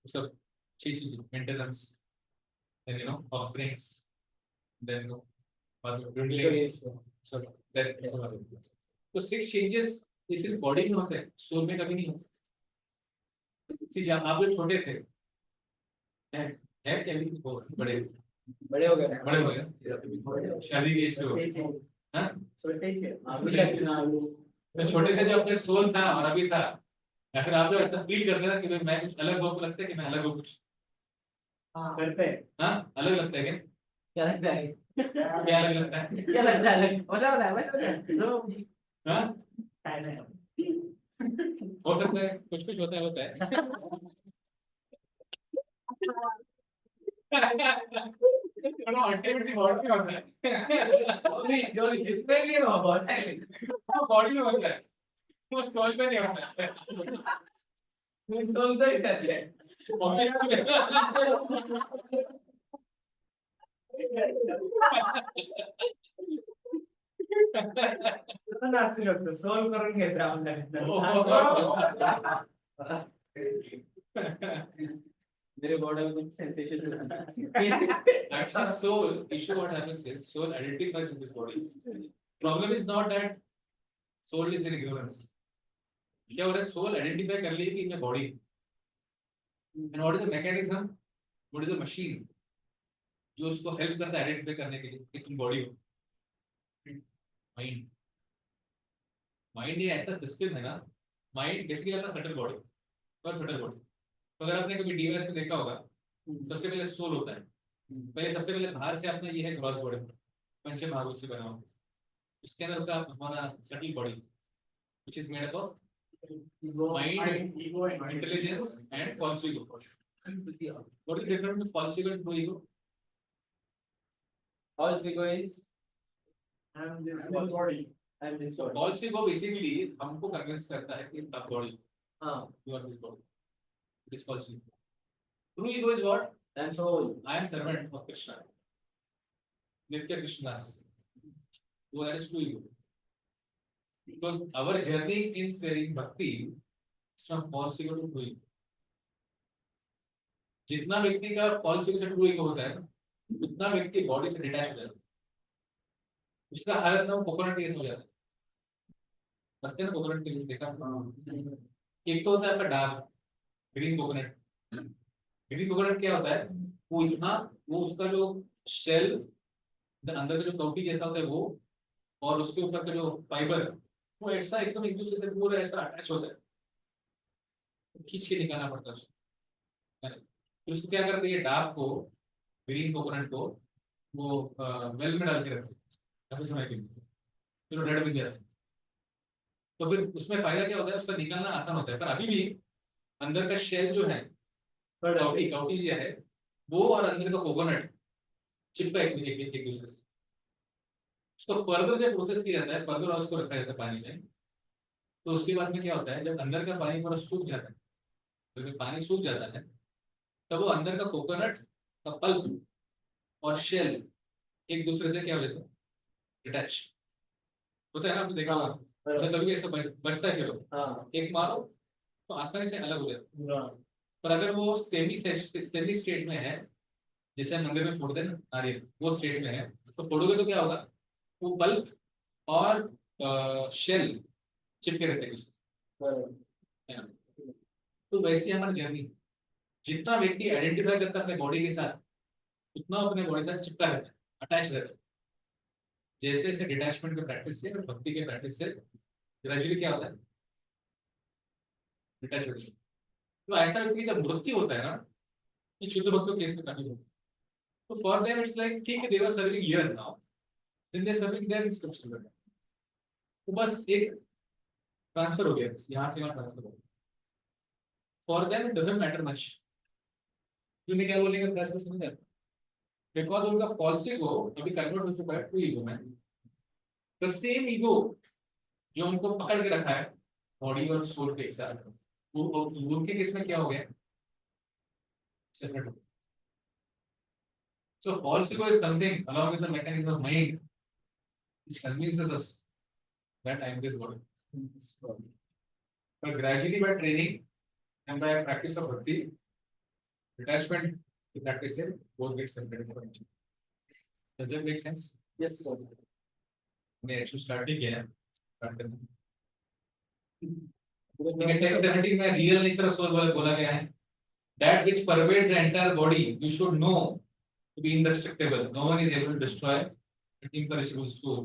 Speaker 1: सब 6 चीजें, maintenance, then you know offsprings, then no dwindling, सब डेथ, सब। तो 6 चेंजेस ये सिर्फ बॉडी में होते हैं, सोल में कभी नहीं होते। सी जब आप लोग छोटे थे, है क्या भी हो बड़े
Speaker 4: बड़े हो गए।
Speaker 1: बड़े हो गए, शादी की एज पे हो गए, हाँ? तो छोटे थे जब अपने सोल था और अभी था, या फिर आप लोग ऐसा फील करते हैं कि भाई मैं कुछ अलग हो, लगता है कि मैं अलग हूँ कुछ,
Speaker 4: करते हैं।
Speaker 1: हाँ अलग लगता है क्या?
Speaker 4: क्या लगता है?
Speaker 1: क्या अलग लगता है?
Speaker 4: क्या लगता है? मतलब
Speaker 1: हाँ हो सकता है, कुछ कुछ होता है, होता है। थोड़ा अल्टीमेटली बॉडी में होता है,
Speaker 4: जो जिसमें भी हो बहुत है।
Speaker 1: बॉडी में होता है, वो स्टॉल पे नहीं होता है।
Speaker 4: सुनते ही चलते हैं। नाचू शकतो सोल करून घेत मेरे बॉडी में कुछ sensation
Speaker 1: Actually, soul issue what happens is soul identifies with this body. Problem is not that soul is in ignorance. क्या हो रहा है? सोल आइडेंटिफाई कर ली कि मैं body, and what is the mechanism, what is the machine जो उसको help करता है आइडेंटिफाई करने के लिए कि तुम बॉडी हो? माइंड। माइंड ये ऐसा सिस्टम है ना, माइंड बेसिकली आपका सटल बॉडी और सटल बॉडी। तो अगर आपने कभी डीवाइस में देखा होगा, सबसे पहले सोल होता है, पहले सबसे पहले बाहर से अपना ये है ग्रॉस बॉडी, पंच महाभूत से बना हुआ, उसके अंदर होता है हमारा subtle body which is made up of mind,
Speaker 3: ego and
Speaker 1: intelligence and false ego. What is the difference between false ego and true ego?
Speaker 4: False ego is
Speaker 3: and this body.
Speaker 4: I'm this body.
Speaker 1: False ego basically हमको convince करता है कि आप body,
Speaker 4: हाँ,
Speaker 1: you are this body. It is false ego. True ego is what?
Speaker 4: I'm soul.
Speaker 1: I am servant of Krishna. Nitya Krishnas. So that is true ego. So our journey in bhakti is from false ego to true ego. जितना व्यक्ति का false ego से true ego होता है, उतना व्यक्ति body से detach हो जाता है, उसका हालत ना कोकोनट केस हो जाता है। बसते ना कोकोनट केस देखा आपने? एक तो होता है आपका dark green coconut. Green coconut क्या होता है? वो यहाँ वो उसका जो शेल, अंदर का जो कवटी जैसा होता है वो, और उसके ऊपर का जो फाइबर, वो ऐसा एकदम एक दूसरे से पूरा ऐसा अटैच होता है, खींच के निकालना पड़ता है उसको, है ना? तो उसको क्या करते हैं, डार्क को, ग्रीन कोकोनट को वो वेल में डाल के रखते हैं काफी समय के लिए, फिर वो रेड बन जाता है। तो फिर उसमें फायदा क्या होता है, उसका निकालना आसान होता है, पर अभी भी अंदर का शेल जो है, कवटी कवटी जो है वो, और अंदर का कोकोनट चिपका एक दूसरे से। उसको फर्दर जब प्रोसेस किया जाता है, फर्दर उसको रखा जाता है पानी में, तो उसके बाद में क्या होता है, जब अंदर का पानी पूरा सूख जाता है, तो जब पानी सूख जाता है तब वो अंदर का कोकोनट का पल्प और शेल एक दूसरे से क्या हो जाते हैं, डिटैच होता है ना, आपने देखा होगा, मतलब कभी ऐसा बचता है कि लोग
Speaker 4: हाँ
Speaker 1: एक मारो तो आसानी से अलग हो जाता है।
Speaker 4: पूरा
Speaker 1: पर अगर वो सेमी स्टेट में है, जैसे हम मंदिर में फोड़ते हैं ना नारियल, वो स्टेट में है, तो फोड़ोगे तो क्या होगा, वो बल्ब और शेल चिपके रहते हैं उसमें, है ना। तो वैसे ही हमारी जर्नी, जितना व्यक्ति आइडेंटिफाई करता है अपने बॉडी के साथ, उतना अपने बॉडी के साथ चिपका रहता है, अटैच रहता है। जैसे जैसे डिटैचमेंट के प्रैक्टिस से और भक्ति के प्रैक्टिस से ग्रेजुअली क्या होता है, डिटैचमेंट। तो ऐसा व्यक्ति की जब मृत्यु होता है ना, ये शुद्ध भक्तों के केस में काफी होता है। तो फॉर देम इट्स लाइक ठीक है, they were serving here now, then they serving their instruction. तो बस एक ट्रांसफर हो गया, यहाँ से वहाँ ट्रांसफर हो गया। For them it doesn't matter much, तुम्हें क्या बोलेंगे प्रेस में समझ आता, बिकॉज उनका फॉल्स ईगो अभी कन्वर्ट हो चुका है टू ईगो में। द सेम ईगो जो उनको पकड़ के रखा है बॉडी और सोल के एक साथ, वो उनके केस में क्या हो गया, सेपरेट हो गया। So false ego is something along with the mechanism of mind which convinces us that I am this body. But gradually by training and by practice of bhakti, detachment to practice it, both get separated from each other. Does that make sense?
Speaker 4: yes sir.
Speaker 1: हमने actually start ही किया है, start करना। ठीक है, text 17 में real nature of soul बोला गया है, that which pervades the entire body you should know to be indestructible. No one is able to destroy an imperishable soul.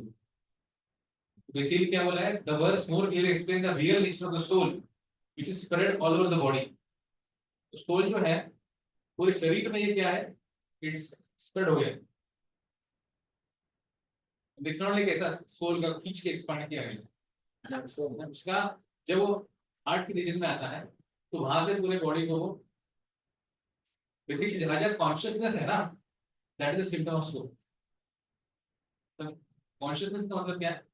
Speaker 1: Basically क्या बोला है, the verse more clearly explains the real nature of the soul, which is spread all over the body. तो soul जो है पूरे शरीर में ये क्या है, it's spread हो गया। It's not like ऐसा soul का खींच के expand किया गया। उसका जब वो हार्ट की रीजन में आता है तो वहां से पूरे बॉडी को बेसिकली जहाँ जहाँ कॉन्शियसनेस है ना, that is a symptom of soul. Consciousness का मतलब क्या है,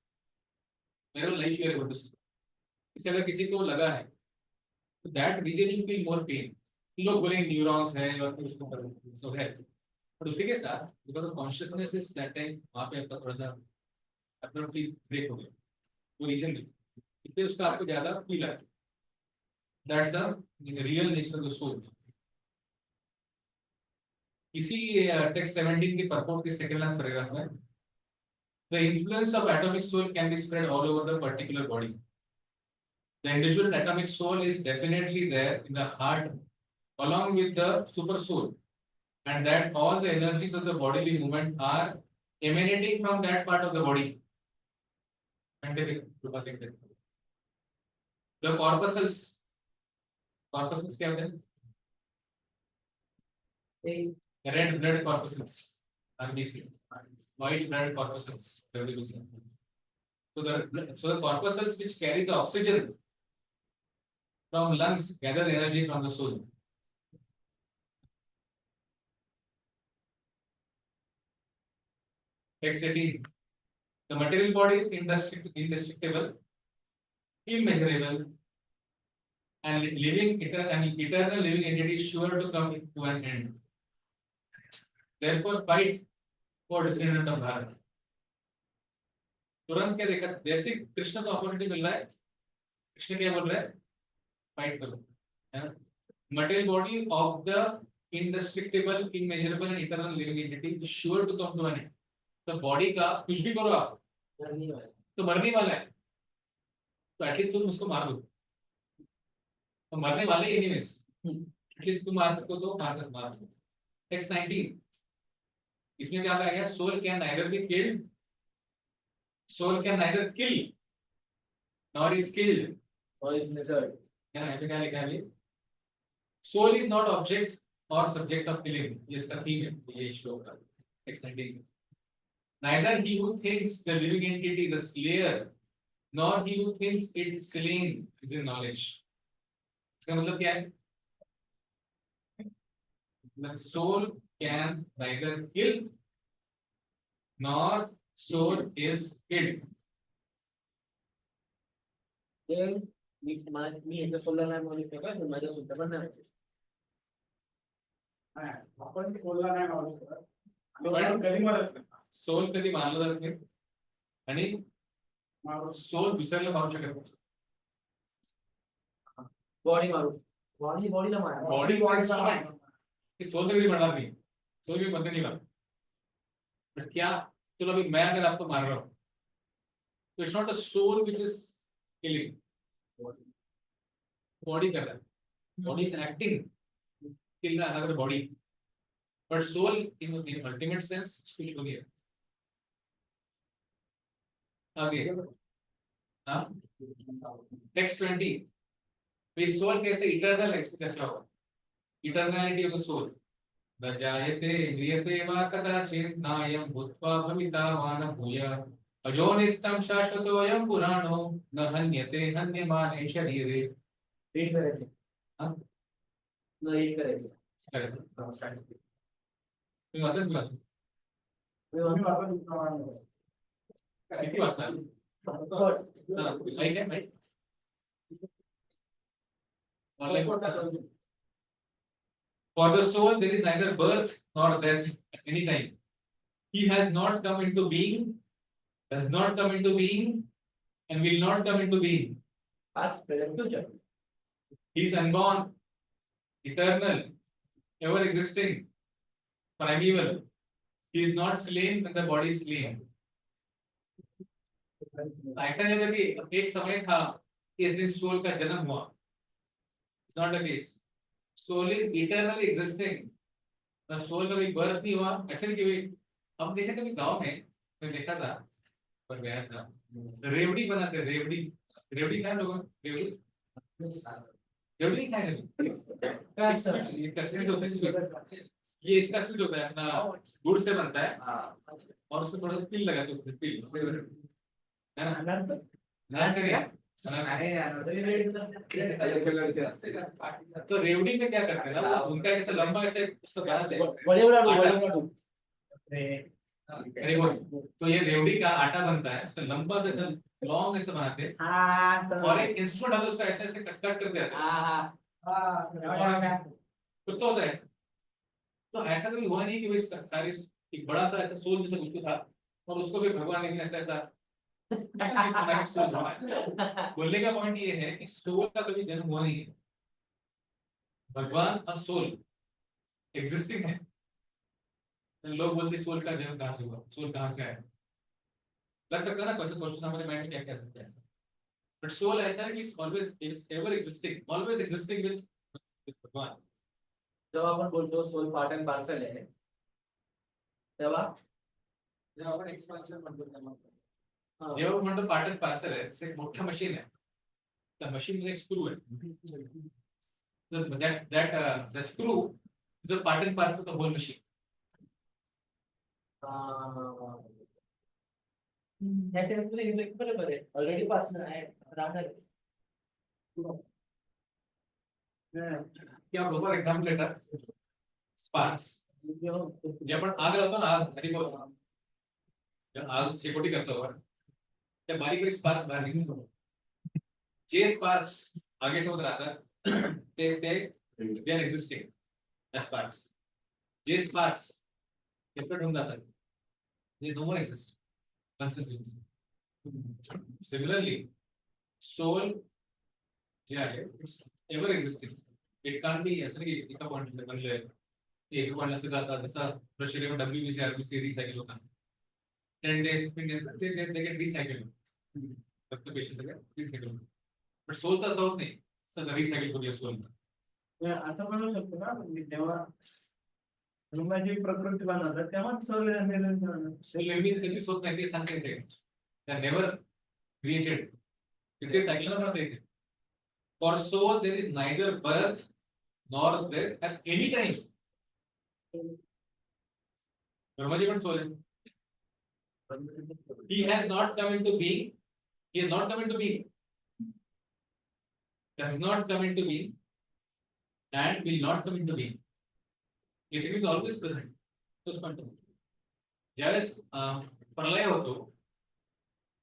Speaker 1: मेरे को लाइफ शेयर करते हैं, इससे अगर किसी को लगा है तो that reason you feel more pain. लोग बोलेंगे न्यूरॉन्स है और फिर उसको कर सो है, पर उसी के साथ because of consciousness is that time वहाँ पे आपका थोड़ा सा अब्रप्टली ब्रेक हो गया वो रीजन भी, इसलिए उसका आपको ज्यादा फील आता है। That's the real nature of the soul. इसी टेक्स्ट 17 के परपोर्ट के सेकंड लास्ट पैराग्राफ में, the influence of atomic soul can be spread all over the particular body. The individual atomic soul is definitely there in the heart along with the super soul, and that all the energies of the bodily movement are emanating from that part of the body. The corpuscles क्या होते हैं, red blood corpuscles, RBC, white blood corpuscles, WBC. So the corpuscles which carry the oxygen from lungs gather energy from the soul. Text 18. The material body is indestructible, immeasurable, and eternal living entity is sure to come to an end. Therefore, fight for descendant of Bharat. तुरंत क्या देखा, जैसे कृष्ण को opportunity मिल रहा है, कृष्ण क्या बोल रहा है, फाइट करो, है ना। Material body of the indestructible, immeasurable and eternal living entity is sure to come to an end. तो बॉडी का कुछ भी करो आप तो मरने वाला है, तो एटलीस्ट तुम उसको मार दो, तो मरने वाले एनिमीज, एटलीस्ट तुम मार सकते हो तो मार दो। टेक्स्ट 19, इसमें क्या कहा गया, soul can neither be killed, soul can neither kill nor is killed,
Speaker 4: और इज मेजर्ड,
Speaker 1: है ना। क्या लिखा है, सोल इज नॉट ऑब्जेक्ट और सब्जेक्ट ऑफ किलिंग, ये इसका थीम है ये श्लोक का। Text 19, neither he who thinks the living entity the slayer nor he who thinks it slain is in knowledge. इसका मतलब क्या है, the soul can neither kill nor soul is killed.
Speaker 4: then मी एकदा सोडला नाही म्हणून काय माझ्या सुद्धा पण नाही
Speaker 3: आपण सोलला नाही मारू शकत, आपण कधी मरत नाही.
Speaker 1: सोल कधी मारलं जात नाही आणि सोल दुसऱ्याला मारू शकत नाही.
Speaker 4: बॉडी मारू बॉडीला मारा
Speaker 1: बॉडी कि सोल कभी मरना नहीं, सोल भी मरने नहीं वाला. बट क्या, चलो अभी मैं अगर आपको मार रहा हूँ तो it's not a soul which is killing, body कर रहा है, body is acting kill another body, but soul in ultimate sense कुछ हो गया. आगे हाँ टेक्स्ट 20, इस सोल कैसे इटर्नल है इस पे चर्चा होगा. इटर्नैलिटी ऑफ द सोल. न जायते म्रियते वा कदाचित् नायं भूत्वा भविता वा न भूयात् अजो नित्यं शाश्वतोऽयं पुराणो न हन्यते हन्यमाने शरीरे.
Speaker 4: रीड करायचं
Speaker 1: हाँ?
Speaker 4: न रीड करायचं
Speaker 1: करायचं. तुम्ही वाचन वाचन किती वाचणार? हाँ, माहिती आहे माहिती. For the soul, there is neither birth nor death at any time. He has not come into being, does not come into being, and will not come into being.
Speaker 4: Past present future
Speaker 1: He is unborn, eternal, ever existing, primeval. He is not slain when the body is slain. ऐसा नहीं होता कि एक समय था कि इस दिन सोल का जन्म हुआ. It's not the case. Soul is eternally existing. The soul का कोई बर्थ नहीं हुआ. ऐसे नहीं कि भाई हम देखे कभी गांव में मैं देखा था पर गया था रेवड़ी बनाते. रेवड़ी रेवड़ी खाए लोगों ने? रेवड़ी रेवड़ी खाए कभी? ये स्वीट होता है स्वीट. ये इसका स्वीट होता है अपना गुड़ से बनता है और उसमें थोड़ा सा तिल लगाते हैं. तिल है ना? अनार से नहीं है. तो रेवड़ी में क्या करते हैं ना, उनका ऐसा लंबा ऐसे उसको बनाते हैं. अरे वो तो ये रेवड़ी का आटा बनता है, उसका लंबा से ऐसा लॉन्ग ऐसे बनाते हैं और एक इंस्ट्रूमेंट है उसका ऐसे ऐसे कट कट करते रहते हैं. कुछ तो होता है ऐसा. तो ऐसा कभी हुआ नहीं कि भाई सारी एक बड़ा सा ऐसा सोल जैसा कुछ तो था और उसको भी भगवान ने ऐसा ऐसा सोल बनाया. बोलने का पॉइंट ये है कि सोल का कभी जन्म हुआ नहीं है. भगवान और सोल एग्जिस्टिंग है. लोग बोलते सोल का जन्म कहाँ से हुआ, सोल कहाँ से आया. लग सकता है ना क्वेश्चन हमारे माइंड में क्या कह सकते हैं ऐसा. बट सोल ऐसा है कि it's always it's ever existing, always existing with भगवान.
Speaker 4: जब आपण बोलतो सोल पार्ट अँड पार्सल आहे तेव्हा
Speaker 1: जेव्हा आपण एक्सपान्शन म्हणतो तेव्हा जेव्हा आपण म्हणतो पार्ट अँड पार्सल आहे, एक मोठं मशीन आहे. त्या मशीन मध्ये एक स्क्रू आहे. that screw is a part and parcel of the whole machine.
Speaker 4: बरोबर आहे ऑलरेडी पासन आहे राहणार
Speaker 1: कि आप लोगों एग्जाम्पल लेटर स्पार्क्स. जे आपण आग लावतो ना, आग हरी बोल जब आग शेकोटी करतो त्या बारीक बारीक स्पार्क्स बाहेर निघून जे स्पार्क्स आगे सोबत राहतात ते they are existing as sparks. जे स्पार्क्स सेपरेट होऊन जातात they no more exist. Similarly, soul जे आहे it's ever existing. It can't be असं नाही की एका पॉइंटला बनलंय एक पॉइंटला सुद्धा आता जसा शरीर में WBC RBC रिसायकल होता 10 days 15 days they get recycled. फक्त पेशंट सगळं रिसायकल होतं. पण सोलचा असं होत नाही सगळं रिसायकल होते सोल.
Speaker 3: असं म्हणू शकतो ना म्हणजे तेव्हा ब्रह्माची प्रकृती बनवतात तेव्हा सोल
Speaker 1: सेल निर्मित कधीच होत नाही ते सांगते ते. They are never created. तिथे सांगितलं ना ते. For soul there is neither birth nor death at any time. Brahmaji पण सोल आहे. He has not come into being. He has not come into being. Does not come into being and will not come into being. Basically, is always present. उस point पे. ज्यावेळेस प्रलय होतो,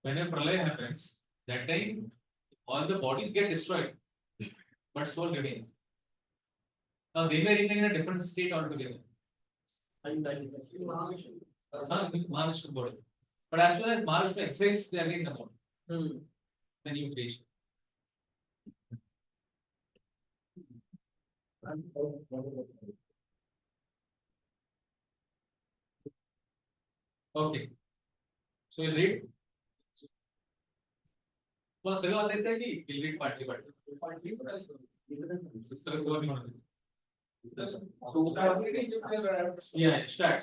Speaker 1: when a pralay happens, that time all the bodies get destroyed, but soul remains. Now they may remain in a different state altogether. sun with Maharashtra body. But as soon as Maharashtra exhales, they again come out. The new creation. Okay. So we'll read. Well, सगळं वाचायचं आहे की we'll read partly. सगळं cover नाही होणार. Yeah, start.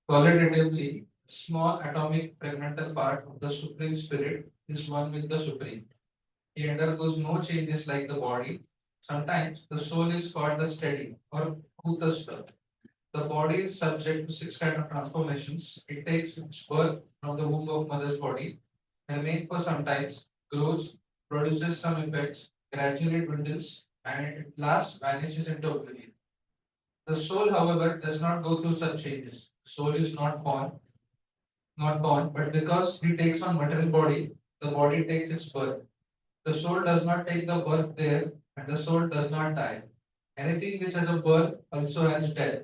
Speaker 5: Qualitatively, small atomic fragmental part of the Supreme Spirit is one with the Supreme. He undergoes no changes like the body. Sometimes the soul is called the steady or Bhutasva. The body is subject to six kinds of transformations. It takes its birth from the womb of mother's body, remains for some time, grows, produces some effects, gradually dwindles, and at last vanishes into oblivion. The soul, however, does not go through such changes. Soul is not born, but because he takes on material body, the body takes its birth. The soul does not take the birth there, and the soul does not die. Anything which has a birth also has death.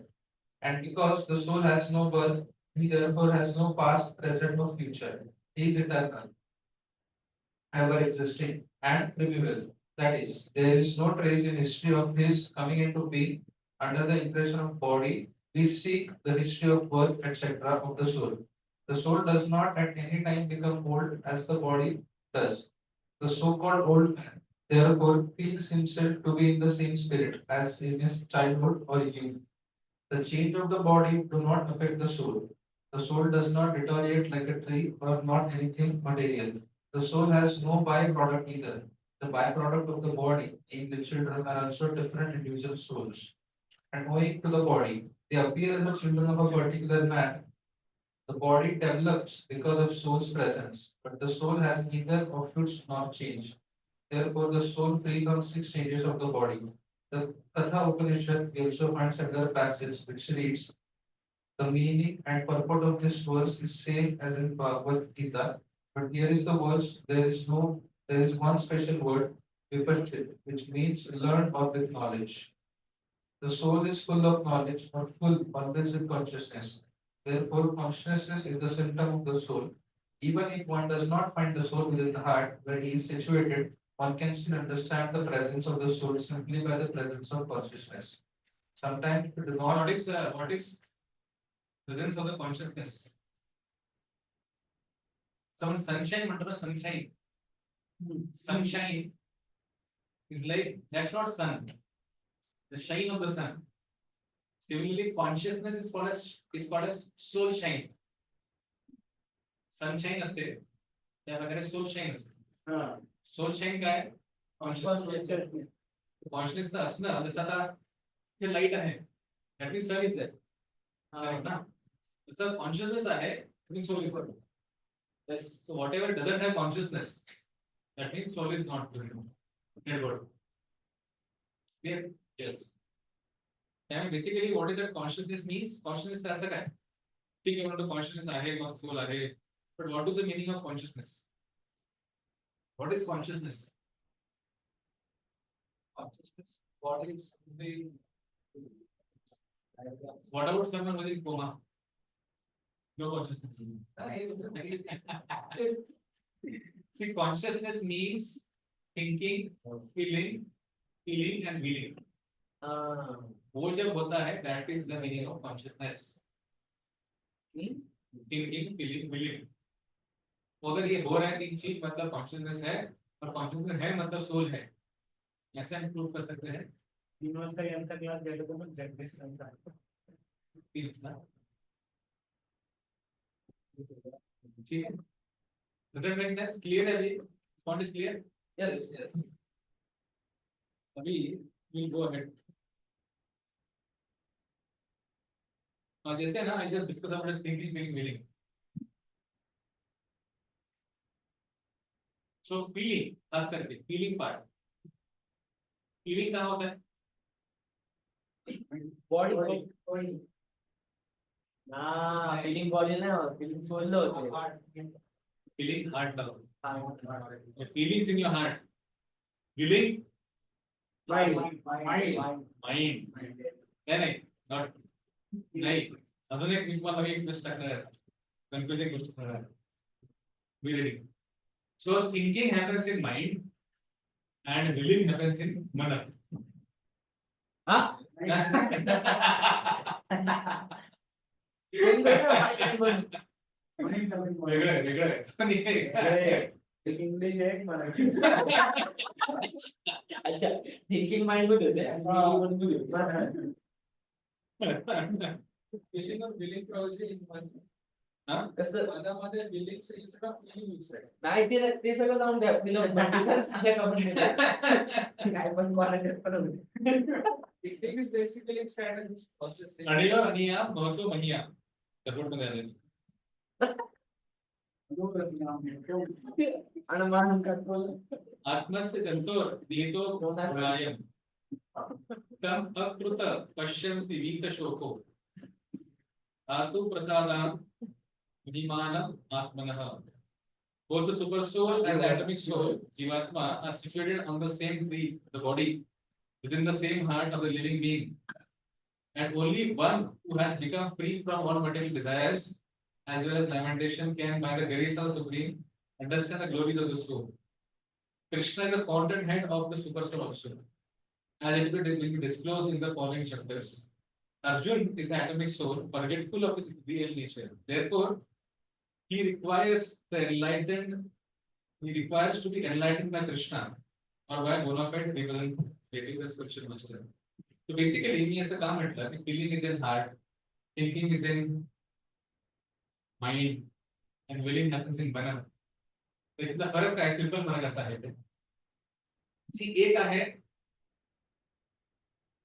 Speaker 5: And because the soul has no birth, he therefore has no past, present, or future. He is eternal, ever existing, and renewable. That is, there is no trace in history of his coming into being under the impression of body. We seek the history of birth, etc., of the soul. The soul does not at any time become old as the body does. The so-called old man, therefore, feels himself to be in the same spirit as in his childhood or youth. The change of the body do not affect the soul. The soul does not deteriorate like a tree or not anything material. The soul has no byproduct either. The byproduct of the body, in the children, are also different individual souls. And owing to the body, they appear as the children of a particular man. The body develops because of soul's presence, but the soul has neither offshoots nor change. Therefore, the soul free from six changes of the body. The Katha Upanishad we also find similar passage which reads, the meaning and purport of this verse is same as in Bhagavad Gita, but here is the verse, there is one special word, vipashit, which means learn or with knowledge. The soul is full of knowledge or full always with consciousness. Therefore, consciousness is the symptom of the soul. Even if one does not find the soul within the heart where he is situated, one can still understand the presence of the soul simply by the presence of consciousness. Sometimes we do
Speaker 1: So
Speaker 5: not.
Speaker 1: what is presence of the consciousness? Some sunshine, matter sunshine. Sunshine is like that's not sun. The shine of the sun. Similarly, consciousness is called as soul shine. Sunshine असते त्या प्रकारे soul shine असते. Soul shine काय consciousness. Consciousness असणं जसं आता ते light आहे. That means sun is there. Correct ना? त्याचा consciousness आहे. That means soul is there. Yes. So whatever doesn't have consciousness, that means soul is not there. Clear word. Clear? Yes. त्यामुळे basically what is that consciousness means कॉन्शियसनेसचा अर्थ काय ठीक आहे म्हणतो कॉन्शियसनेस आहे मग सोल आहे but what is the meaning of consciousness what is consciousness
Speaker 3: What is the
Speaker 1: what about someone who is in coma no consciousness see consciousness means thinking feeling and willing वो जब होता है that is the meaning of consciousness thinking feeling willing अगर ये हो रहा है तीन चीज मतलब कॉन्शियसनेस है और कॉन्शियसनेस है मतलब सोल है ऐसे हम प्रूव कर सकते हैं
Speaker 3: यूनिवर्सल क्लास डेवलपमेंट जगदीश
Speaker 1: तीन ना ठीक है does that make sense clear है अभी point is clear
Speaker 4: Yes.
Speaker 1: अभी we'll go ahead जैसे ना I just discuss about this thinking feeling willing so feeling खास करके feeling part feeling कहाँ होता है
Speaker 4: Body. हाँ, feeling body ना, feeling soul ला होते हैं.
Speaker 1: feeling heart ला होता है feelings in your heart willing
Speaker 3: Mind.
Speaker 1: mind है नहीं not नहीं अजून एक मी तुम्हाला एक गोष्ट टाकणार आहे, कन्फ्युजिंग गोष्ट सांगणार आहे. Be ready. So thinking happens in mind and willing happens in mana.
Speaker 4: हा? Same way ना, माझ्या पण.
Speaker 1: वेगळं आहे, वेगळं आहे. पण हे वेगळं आहे.
Speaker 3: एक इंग्लिश आहे एक मराठी.
Speaker 4: अच्छा थिंकिंग माइंड मध्ये होते आणि thinking मध्ये होते.
Speaker 5: Feeling of willing probably in one.
Speaker 4: कसं
Speaker 5: माझ्यामध्ये willing instead of feeling use आहे.
Speaker 4: नाही ते सगळं जाऊन द्या तिला सगळ्या कंपनी काय पण क्वालिटी पण होते.
Speaker 5: Thinking is basically strategy process.
Speaker 1: अणिय अनिया महत्व महिया सपोर्ट मध्ये आलेली.
Speaker 4: अनुमान कंट्रोल
Speaker 1: आत्मस्य जंतोर निहितो गुणायम तम अकृत पश्यन्ति वीतशोको धातु प्रसादान विमानम आत्मनः. Both the super soul and the atomic soul, Jivatma, are situated on the same tree, the body, within the same heart of the living being. And only one who has become free from all material desires, as well as lamentation, can, by the grace of the Supreme, understand the glories of the soul. Krishna is the fountainhead of the super soul also, as it will be disclosed in the following chapters. Arjun is the atomic soul, forgetful of his real nature. Therefore, he requires to be enlightened by Krishna or by a bona fide representative, the spiritual master. So basically, मी असं काम म्हटलं की feeling is in heart, thinking is in mind, and willing happens in mana. त्याच्यातला फरक काय, simple फरक असा आहे ते. See, एक आहे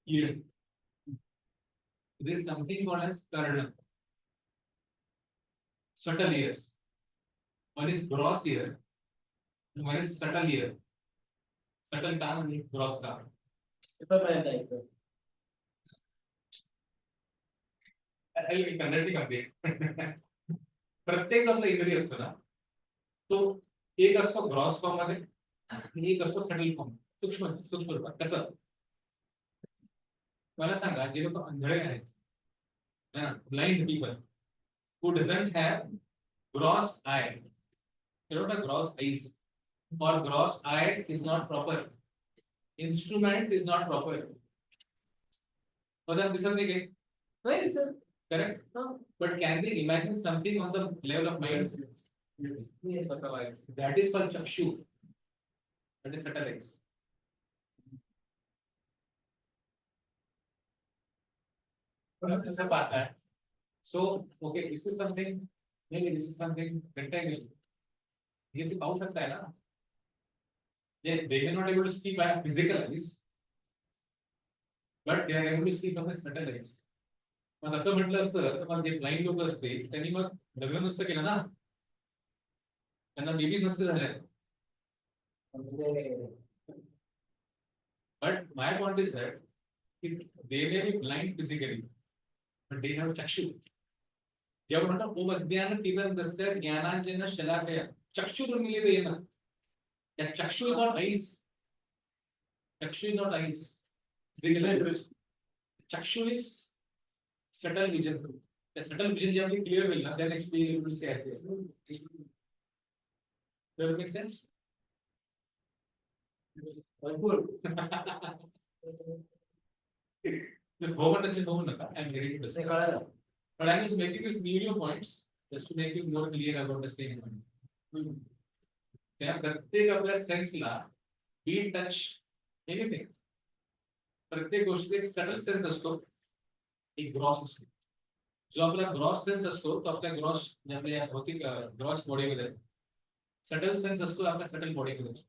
Speaker 1: ear. There is something called as karna. Subtle ears. One is gross ear, and one is subtle ear. Subtle कान आणि gross कान.
Speaker 4: इथपर्यंत ऐकतो.
Speaker 1: कन्नडी कंप्लीट. प्रत्येक जो आपला इंद्रिय असतो ना, तो एक असतो ग्रॉस फॉर्म मध्ये आणि एक असतो सटल फॉर्म, सूक्ष्म रूपात. कसं मला सांगा, जे लोक आंधळे आहेत, blind people who doesn't have gross eye, they don't have gross eyes, or gross eye is not proper, instrument is not proper. दिसत नाही काही,
Speaker 4: नाही sir.
Speaker 1: correct?
Speaker 4: No.
Speaker 1: But can they imagine something on the level of mind?
Speaker 4: Yes.
Speaker 1: That is called chakshu. That is subtle eyes. So, okay, this is something, maybe this is something rectangle. ये तो पाऊ शकता है ना? They may not able to see by physical eyes, but they are able to see from the subtle eyes. मग असं म्हटलं असतं तर मग जे ब्लाइंड लोक असते त्यांनी मग लग्न नसतं केलं ना, त्यांना बेबीज नसते झाल्या. But my point is that they may be blind physically, but they have chakshu. जेव्हा म्हणतात ओम अज्ञान तिमिरस्य ज्ञानांजन शलाकया चक्षुरुन्मीलितेन, that chakshu is not eyes. Chakshu is not eyes. Physical eyes. Chakshu is subtle vision. The subtle vision जेव्हा आपली clear होईल ना, then actually we will see as they. Does it make sense? This moment doesn't know naka. I'm getting to
Speaker 4: नाही
Speaker 1: discuss.
Speaker 4: कळालं.
Speaker 1: But I'm just making these video points just to make you more clear about the same one. त्या प्रत्येक आपल्या सेन्सला be touch anything, प्रत्येक गोष्टीत एक subtle sense असतो, एक ग्रॉस असतो. जो आपला ग्रॉस सेन्स असतो तो आपल्या ग्रॉस आपल्या भौतिक ग्रॉस बॉडीमध्ये, सटल सेन्स असतो आपल्या सटल बॉडीमध्ये असतो.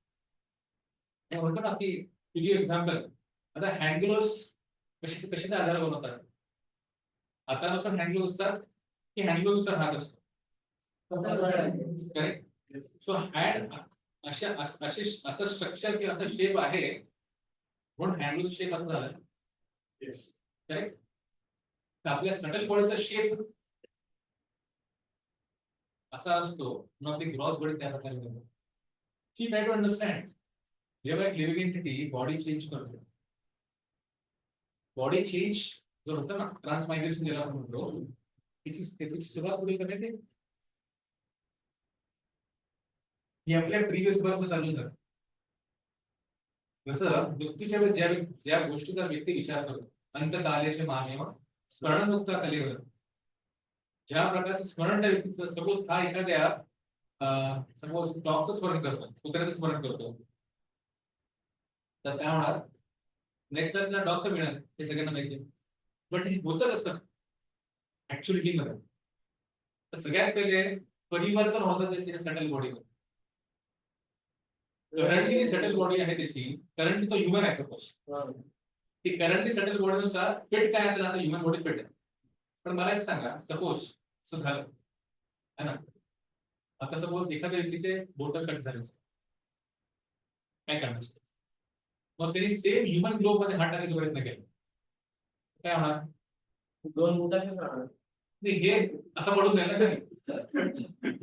Speaker 1: हे म्हणतो ना की गिव्ह यू एक्झाम्पल, आता हँड ग्लोव्स कशाचा आधार बनवतात? हातानुसार हँड ग्लोव्स असतात की हँड ग्लोव्हनुसार हात असतो? करेक्ट. सो हँड असं स्ट्रक्चर किंवा असं शेप आहे म्हणून हँडलचा शेप असा झाला. करेक्ट. तर आपल्या सटल बॉडीचा शेप असा असतो म्हणून आपली ग्रॉस बॉडी त्या प्रकारे बनते. सी ट्राय टू अंडरस्टँड, जेव्हा एक लिव्हिंग एंटिटी बॉडी चेंज करतो, बॉडी चेंज जो होतं ना, ट्रान्समायग्रेशन ज्याला आपण म्हणतो, त्याची सुरुवात कुठे करण्यात येईल ही आपल्या प्रिव्हियस बरोबर चालू जात जसं मृत्यूच्या वेळेस ज्या गोष्टीचा व्यक्ती विचार करतो अंतकालेचे मामेव स्मरणमुक्त कलेवर ज्या प्रकारचं स्मरण त्या व्यक्तीचं सपोज हा एखाद्या सपोज डॉगचं स्मरण करतो कुत्र्याचं स्मरण करतो तर काय होणार नेक्स्ट टाइम त्याला डॉगचं मिळणार हे सगळ्यांना माहिती बट हे होतं कसं ऍक्च्युअलिटी मध्ये तर सगळ्यात पहिले परिवर्तन होतं त्याच्या सटल बॉडीवर करंटली जी सटल बॉडी आहे त्याची करंटली तो ह्युमन आहे सपोज ती करंटली सटल बॉडीनुसार फिट काय आहे आता ह्युमन बॉडी फिट आहे पण मला एक सांगा सपोज असं झालं है ना आता सपोज एखाद्या व्यक्तीचे बोट कट झाले काय करणार मग त्यांनी सेम ह्युमन ग्लो मध्ये हात टाकायचा प्रयत्न केला काय होणार
Speaker 4: दोन मुलाचे राहणार.
Speaker 1: नाही हे असं पडून नाही ना घरी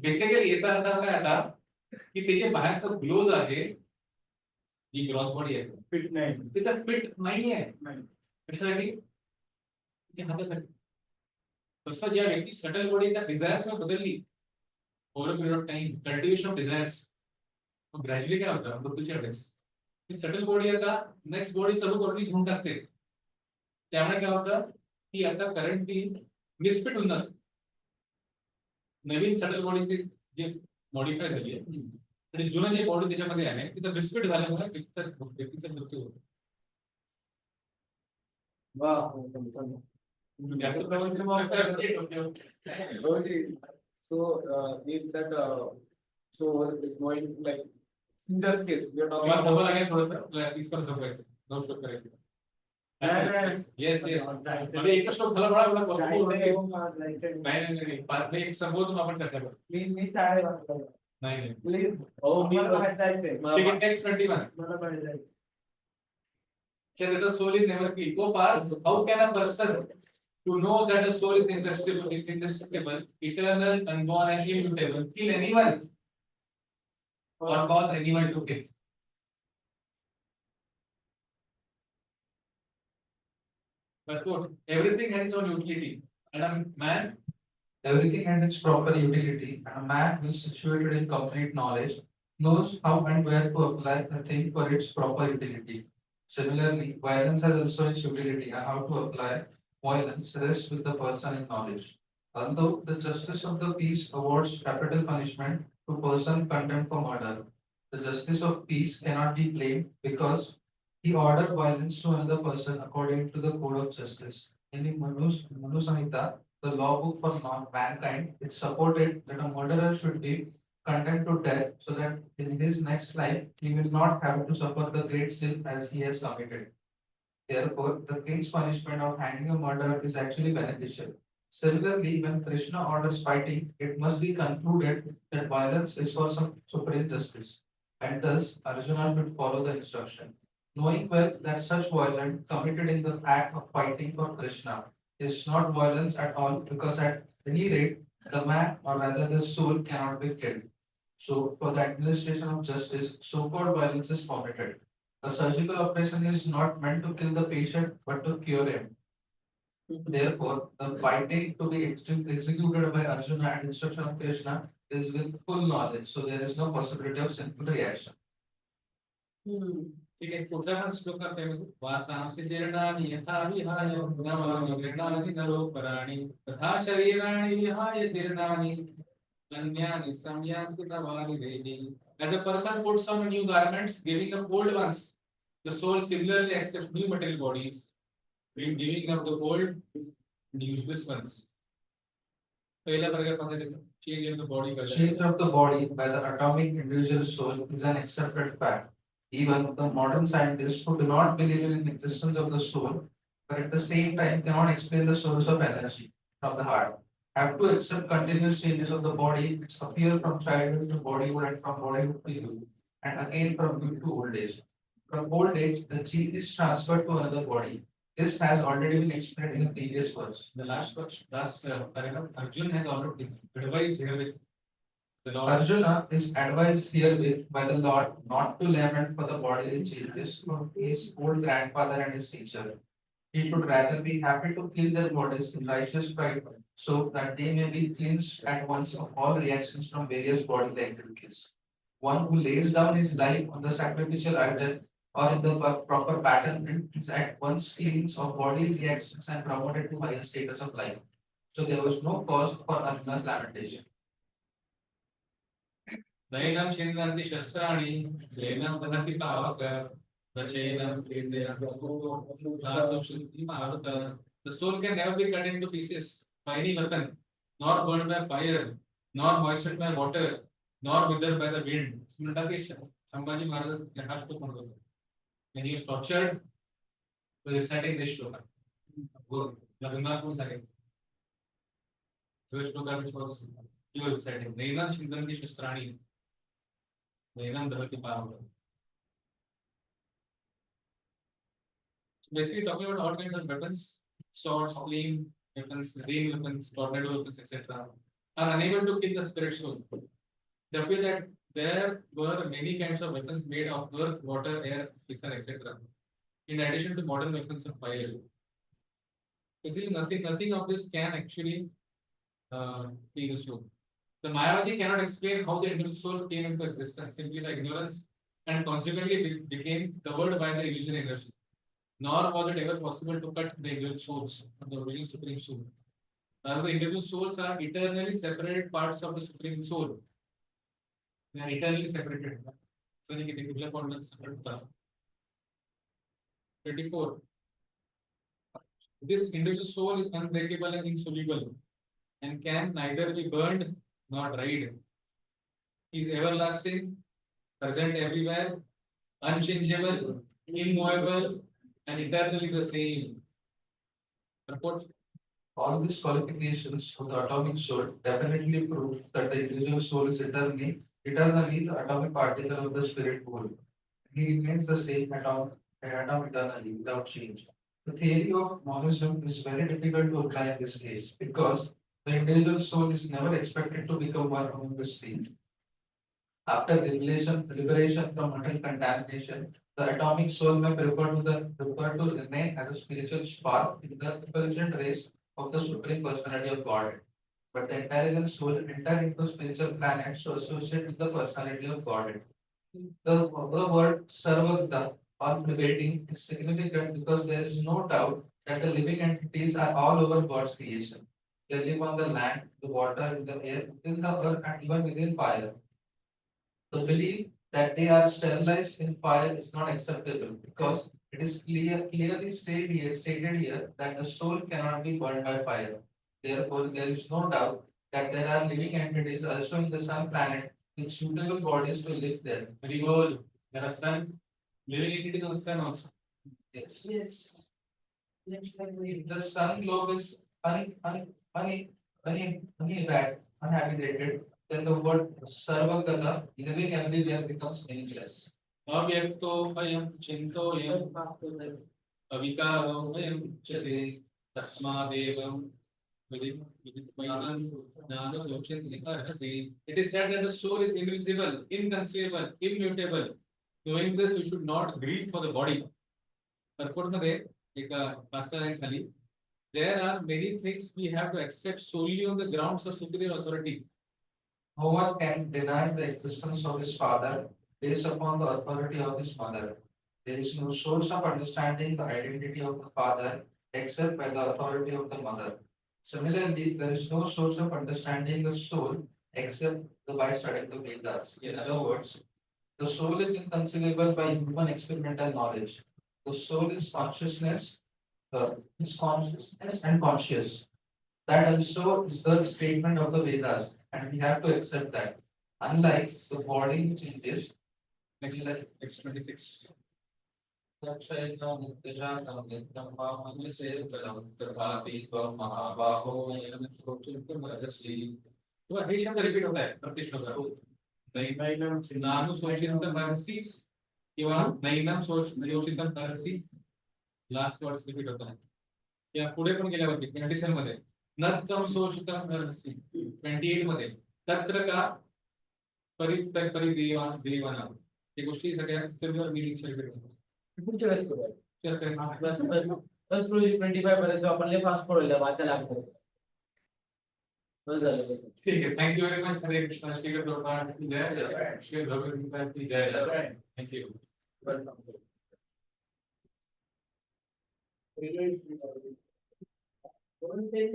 Speaker 1: बेसिकली याचा अर्थ काय आता की त्याचे बाहेरचा ग्लोज आहे जी ग्रॉस बॉडी आहे
Speaker 3: फिट नाही.
Speaker 1: तिथं फिट नाहीये
Speaker 3: नाही.
Speaker 1: कशासाठी ते हातासाठी तसं ज्या व्यक्ती सटल बॉडी त्या डिझायर्स मध्ये बदलली over period of time cultivation of desires mug gradually काय होतं मृत्यूच्या वेळेस ती सटल बॉडी आता नेक्स्ट बॉडी चालू करून घेऊन टाकते त्यामुळे काय होतं ती आता करंटली मिसफिट होऊन जाते नवीन सटल बॉडीची जे मॉडिफाय झाली आहे आणि जुनं जे बॉडी त्याच्यामध्ये आहे तिथं मिसफिट झाल्यामुळे व्यक्तीचा मृत्यू होतो जास्त
Speaker 6: So, if that soul is going like in this case, we are talking
Speaker 1: मला थांबावं
Speaker 6: about.
Speaker 1: लागेल थोडंसं तीस पर्यंत संपवायचं 9 श्लोक करायचे
Speaker 3: नाही.
Speaker 1: येस येस म्हणजे एकच श्लोक झाला बघा मला नाही पाच एक संबोधून आपण चर्चा करू
Speaker 4: मी साडे वाजता
Speaker 1: नाही नाही
Speaker 4: प्लीज
Speaker 6: Oh, me.
Speaker 4: मला बाहेर जायचंय
Speaker 1: ठीक आहे टेक्स्ट 21
Speaker 4: मला बाहेर जायचंय
Speaker 1: the soul is never killed. Go past. How can a person to know that the soul is indestructible, eternal, unborn, and immutable kill anyone or cause anyone to kill? But quote, everything has its own utility, and a man
Speaker 5: Everything has its proper utility, and a man who is situated in complete knowledge knows how and where to apply the thing for its proper utility. Similarly, violence has also its utility, and how to apply violence rests with the person in knowledge. Although the justice of the peace awards capital punishment to person condemned for murder, the justice of peace cannot be blamed because he ordered violence to another person according to the code of justice. In the Manu Samhita, the law book for mankind, it supported that a murderer should be condemned to death so that in his next life he will not have to suffer the great sin as he has committed. Therefore, the king's punishment of hanging a murderer is actually beneficial. Similarly, when Krishna orders fighting, it must be concluded that violence is for some supreme justice, and thus Arjuna should follow the instruction. Knowing well that such violence committed in the act of fighting for Krishna is not violence at all, because at any rate, the man or rather the soul cannot be killed. So, for the administration of justice, so-called violence is permitted. A surgical operation is not meant to kill the patient, but to cure him. Therefore, the fighting to be executed by Arjuna at instruction of Krishna is with full knowledge, so there is no possibility of sinful reaction.
Speaker 1: ठीक आहे पुढचा पण श्लोक famous वासांसी जीर्णानि यथा विहाय नवानि गृह्णाति नरोपराणि तथा शरीराणि विहाय जीर्णानि अन्यानि संयान्ति नवानि वेदि. As a person puts on new garments, giving up old ones, the soul similarly accepts new material bodies, giving up the old and useless ones. पहिल्या paragraph change in the body.
Speaker 5: Change of the body by the atomic individual soul is an accepted fact. Even the modern scientists who do not believe in the existence of the soul, but at the same time cannot explain the source of energy from the heart, have to accept continuous changes of the body which appear from childhood to bodyhood and from bodyhood to youth, and again from youth to old age. From old age, the chi is transferred to another body. This has already been explained in the previous verse.
Speaker 1: The last paragraph, Arjun has already advised here with the Lord.
Speaker 5: Arjuna is advised herewith by the Lord not to lament for the bodily changes of his old grandfather and his teacher. He should rather be happy to kill their bodies in righteous pride so that they may be cleansed at once of all reactions from various bodily activities. One who lays down his life on the sacrificial altar or in the proper pattern is at once cleansed of bodily reactions and promoted to higher status of life. So there was no cause for Arjuna's lamentation.
Speaker 1: नैनं छिन्दन्ति शस्त्राणि येनं दहति पावक रचयनं क्रीडया The soul can never be cut into pieces by any weapon, nor burned by fire, nor moistened by water, nor withered by the wind. इसमें लगा कि संभाजी महाराज यहां श्लोक पढ़ दो. When he was tortured, he was reciting this shloka. वो रविन्द्रनाथ को reciting. So this shloka which was he was reciting. नैनं छिन्दन्ति शस्त्राणि नैनं दहति पावक. Basically talking about all kinds of weapons, swords, flame weapons, rain weapons, tornado weapons, etc., are unable to kill the spirit soul. They appear that there were many kinds of weapons made of earth, water, air, ether, etc., in addition to modern weapons of fire. Basically, nothing of this can actually kill the soul. The Mayavadi cannot explain how the individual soul came into existence simply by ignorance and consequently became covered by the illusion energy. Nor was it ever possible to cut the individual souls from the original Supreme Soul. Rather, the individual souls are eternally separated parts of the Supreme Soul. They are eternally separated. So, you can develop on that separate path. 24. This individual soul is unbreakable and insoluble and can neither be burned nor dried. He is everlasting, present everywhere, unchangeable, immovable, and eternally the same. Report.
Speaker 5: All these qualifications of the atomic soul definitely prove that the individual soul is eternally the atomic particle of the spirit whole. He remains the same atom eternally without change. The theory of monism is very difficult to apply in this case because the individual soul is never expected to become one among the stream. After liberation from mental contamination, the atomic soul may prefer to remain as a spiritual spark in the effulgent rays of the Supreme Personality of God. But the intelligent soul enter into spiritual planets to associate with the personality of God. The word Sarvagata or pervading is significant because there is no doubt that the living entities are all over God's creation. They live on the land, the water, in the air, within the earth, and even within fire. The belief that they are sterilized in fire is not acceptable because it is clearly stated here that the soul cannot be burned by fire. Therefore, there is no doubt that there are living entities also in the sun planet with suitable bodies to live there.
Speaker 1: Very good. There are sun, living entities on the sun also.
Speaker 5: Yes.
Speaker 2: Yes. Next time we.
Speaker 5: If the sun globe is uninhabited, then the word Sarvagata, living everywhere, becomes meaningless.
Speaker 1: Avyakto ayam chintoyam avikaro ayam chate tasmadevam It is said that the soul is invisible, inconceivable, immutable. Knowing this, we should not grieve for the body. Purportमध्ये एका पासाखाली there are many things we have to accept solely on the grounds of superior authority.
Speaker 5: No one can deny the existence of his father based upon the authority of his mother. There is no source of understanding the identity of the father except by the authority of the mother. Similarly, there is no source of understanding the soul except by studying the Vedas. In other words, the soul is inconceivable by human experimental knowledge. The soul is consciousness and conscious. That also is the statement of the Vedas, and we have to accept that. Unlike the body which changes,
Speaker 1: Next 26. तो हे शब्द repeat होता है प्रत्येक श्लोकात. नानु शोषितं महर्षि किंवा नैनम शोषितं महर्षि last words repeat होता है. या पुढे पण गेल्यावरती 27 मध्ये नत्तम शोषितं महर्षि 28 मध्ये तत्र का परिदेवाना हे गोष्टी सगळ्या सिमिलर मीनिंग रिपीट होतात.
Speaker 4: पुढच्या वेळेस करूया.
Speaker 1: Just like-
Speaker 4: बस 25 पर्यंत आपण फास्ट फॉरवर्ड वाचायला लागतो.
Speaker 1: ठीक है, थैंक यू वेरी मच, हरे कृष्णा, श्री गुरु प्रभुपाद की जय, श्री भगवद गीता की जय, थैंक यू।
Speaker 3: Welcome.